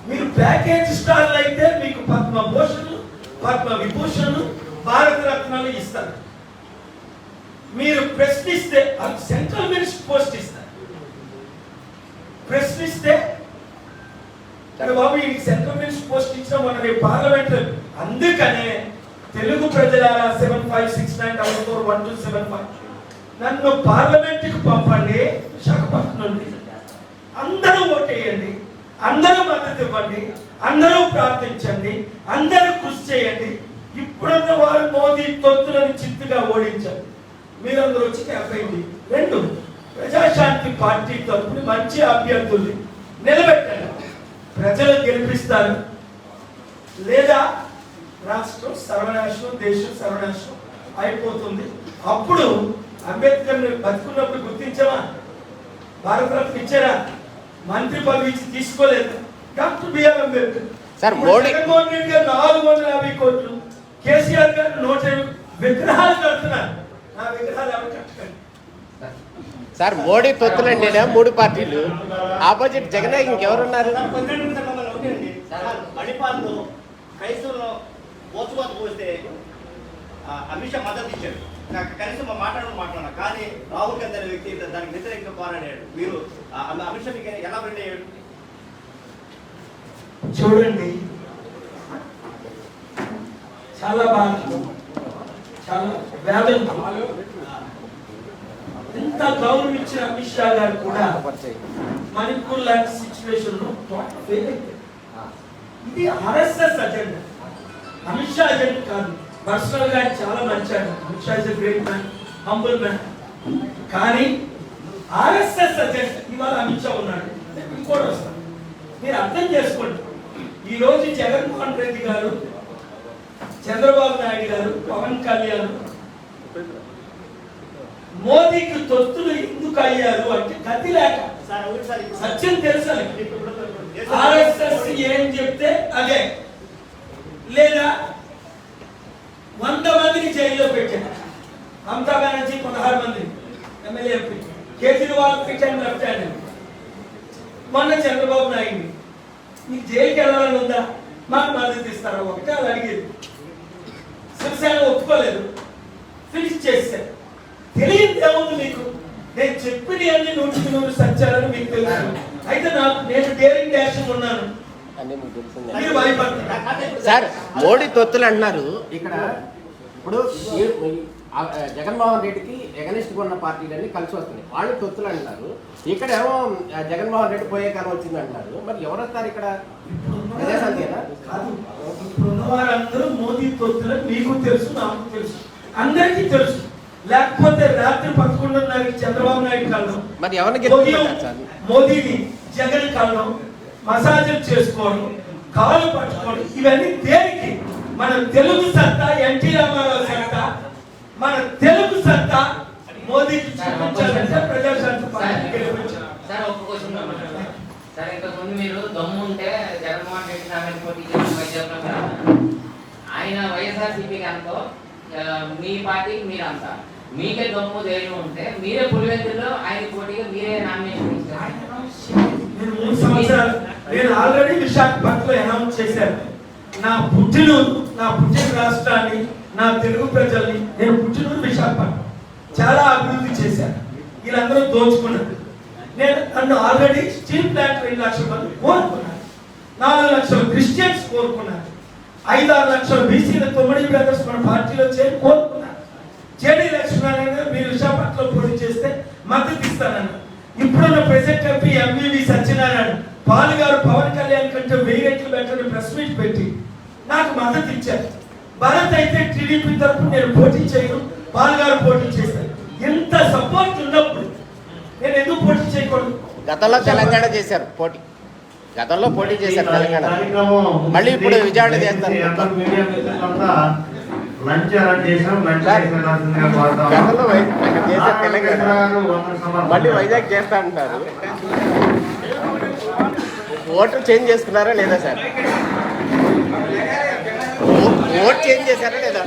S1: మీరు ప్యాకేజ్ స్టార్లు అయితే మీకు పద్మభూషణ్, పద్మవిభూషణ్, భారత రత్నాలు ఇస్తారు. మీరు ప్రశ్నిస్తే సెంట్రల్ మినిస్టర్ పోస్ట్ ఇస్తారు. ప్రశ్నిస్తే బాబు ఈ సెంట్రల్ మినిస్టర్ పోస్ట్ ఇచ్చిన మన రేపు పార్లమెంట్. అందుకనే తెలుగు ప్రజలారా 7569441275 నన్ను పార్లమెంట్ కి పంపండి. విశాఖపట్నం నుండి అందరూ ఓటేయండి, అందరూ మద్దతు ఇవ్వండి, అందరూ ప్రార్థించండి, అందరూ కృషి చేయండి. ఇప్పుడున్న వారు మోదీ తొత్తులను చిత్తుగా ఓడించారు. మీరందరూ వచ్చి క్యాంపెయిన్. 2 ప్రజాశాంతి పార్టీ తరఫున మంచి అభ్యర్థుల్ని నిలబెట్టండి. ప్రజలు గెలిపిస్తారు. లేదా రాష్ట్రం సర్వనాశనం, దేశం సర్వనాశనం అయిపోతుంది. అప్పుడు అంబేద్కర్ బతుకున్నప్పుడు గుర్తించమా? భారతరత్న ఇచ్చారా? మంత్రి పదవి ఇచ్చి తీసుకోలేదు. Doctor BR Ambedkar. జగన్మోహన్ రెడ్డి గారు 450 కోట్లు, కేసీఆర్ గారు 120 విగ్రహాలు కడుతున్నారు. నా విగ్రహాలు ఎవరు కట్టకండి
S4: సార్. మోడీ తొత్తులండి 3 పార్టీలు, ఆపోజిట్ జగన్ ఇంకెవరున్నారు?
S6: మణిపాల్లో క్రైస్తవులు మోసపోత పోస్తే అమిత్ షా మద్దతు ఇచ్చాడు. కనీసం మాట్లాడినా కానీ రాహుల్ గాంధీ అనే వ్యక్తి దానికి వ్యతిరేకంగా పోరాడాడు. మీరు అమిత్ షా మీకు ఎలా ఫ్రెండ్ అయ్యాడు?
S1: చూడండి, చాలా బాగా, చాలా వేదన. ఎంత గౌరవం ఇచ్చిన అమిత్ షా గారు కూడా మణిపూర్ లాంటి సిచ్యువేషన్ లో ఫెయిల్ అయిపోయింది. ఇది RSS agenda, Amit Shah agenda కాదు. పర్సనల్ గా చాలా మంచి Amit Shah is a great man, humble man. కానీ ఆర్ఎస్ఎస్ అజెండా ఇవాళ అమిత్ షా ఉన్నాడు, ఇంకోటి వస్తాడు. మీరు అర్థం చేసుకోండి. ఈ రోజు జగన్మోహన్ రెడ్డి గారు, చంద్రబాబు నాయుడు గారు, పవన్ కళ్యాణ్ మోదీకి తొత్తులు ఎందుకు అయ్యారు అంటే గతి లేక. సత్యం తెలుసా? ఆర్ఎస్ఎస్ ఏం చెప్తే అదే. లేదా 100 మందిని జైల్లో పెట్టారు. మమతా బెనర్జీ 16 మందిని MLA MP, Kejriwal fit and left hand. మొన్న చంద్రబాబు నాయుడు మీకు జైలుకి వెళ్ళాలని ఉందా, మాకు మద్దతు ఇస్తారా ఒకటే వాళ్ళు అడిగేది. శివసేన ఒప్పుకోలేదు, ఫినిష్ చేశారు. తెలియదు ఏముంది మీకు, నేను చెప్పిన అన్ని 100% సత్యాలని మీకు తెలుసు. అయితే నేను డేరింగ్ డాషింగ్ ఉన్నాను, మీరు భయపడతారు.
S4: సార్ మోడీ తొత్తులు అంటున్నారు ఇక్కడ. ఇప్పుడు జగన్మోహన్ రెడ్డికి ఎగనిస్ట్ ఉన్న పార్టీలన్నీ కలిసి వస్తున్నాయి, వాళ్ళు తొత్తులు అంటున్నారు. ఇక్కడ ఏమో జగన్మోహన్ రెడ్డి పోయే కాలం వచ్చింది అంటున్నారు. మరి ఎవరు వస్తారు ఇక్కడ? ప్రజాశాంతినా?
S1: కాదు, ఇప్పుడున్న వారందరూ మోదీ తొత్తులని మీకు తెలుసు, నాకు తెలుసు, అందరికీ తెలుసు. లేకపోతే రాత్రి 11:30 చంద్రబాబు నాయుడు కళ్ళం,
S4: మరి ఎవరిని
S1: మోదీని జగన్ కళ్ళం, మసాజులు చేసుకోవడం, కాలు పట్టుకోవడం, ఇవన్నీ దేనికి? మన తెలుగు సత్తా, ఎన్టీ రామారావు సత్తా, మన తెలుగు సత్తా మోదీకి చూపించాలంటే ప్రజాశాంతి పార్టీ గెలిపించాలి.
S7: సార్ ఒక్క క్వశ్చన్ సార్, ఇంతకుముందు మీరు దమ్ము ఉంటే జగన్మోహన్ రెడ్డి నామినేట్ పోటీ చేసిన వైద్యంలో ఆయన వైఎస్ఆర్సీపీకి అంతో మీ పార్టీకి మీరు అంత, మీకే దమ్ము ధైర్యం ఉంటే మీరే పులివెందులో ఆయన పోటీగా మీరే నామినేషన్ ఇస్తారు.
S1: నేను 3 సంవత్సరాలు నేను ఆల్రెడీ విశాఖపట్నంలో అనౌన్స్ చేశాను. నా పుట్టిన రాష్ట్రాన్ని, నా తెలుగు ప్రజల్ని, నేను పుట్టినూరు విశాఖపట్నం చాలా అభివృద్ధి చేశాను. వీళ్ళందరూ దోచుకున్నారు. నేను నన్ను ఆల్రెడీ స్టీల్ ప్లాంట్ 2 లక్షల మంది కోరుకున్నాను, 4 లక్షల క్రిస్టియన్స్ కోరుకున్నారు, 5-6 లక్షల బీసీల 9 బ్రదర్స్ మన పార్టీలో చేరి కోరుకున్నారు. జేడీ లక్ష్మీనారాయణ గారు మీరు విశాఖపట్నంలో పోటీ చేస్తే మద్దతు ఇస్తానన్నారు. ఇప్పుడున్న ప్రెసిడెంట్ ఎంపీ ఎంవివి సత్యనారాయణ పాలు గారు పవన్ కళ్యాణ్ కంటే 1000 రెట్లు బెటర్ ప్రెస్ మీట్ పెట్టి నాకు మద్దతు ఇచ్చారు. భరత్ అయితే టీడీపీ తరఫున నేను పోటీ చేయను, పాలు గారు పోటీ చేశారు. ఎంత సపోర్ట్ ఉన్నప్పుడు నేను ఎందుకు పోటీ చేయకూడదు?
S4: గతంలో తెలంగాణ చేశారు పోటీ, గతంలో పోటీ చేశారు తెలంగాణ, మళ్ళీ ఇప్పుడు విజయవాడ చేస్తారు. గతంలో చేశారు తెలంగాణ, మళ్ళీ వైజాగ్ చేస్తా అంటారు. ఓటు చేంజ్ చేసుకున్నారా లేదా సార్? ఓట్ చేంజ్ చేశారా లేదా?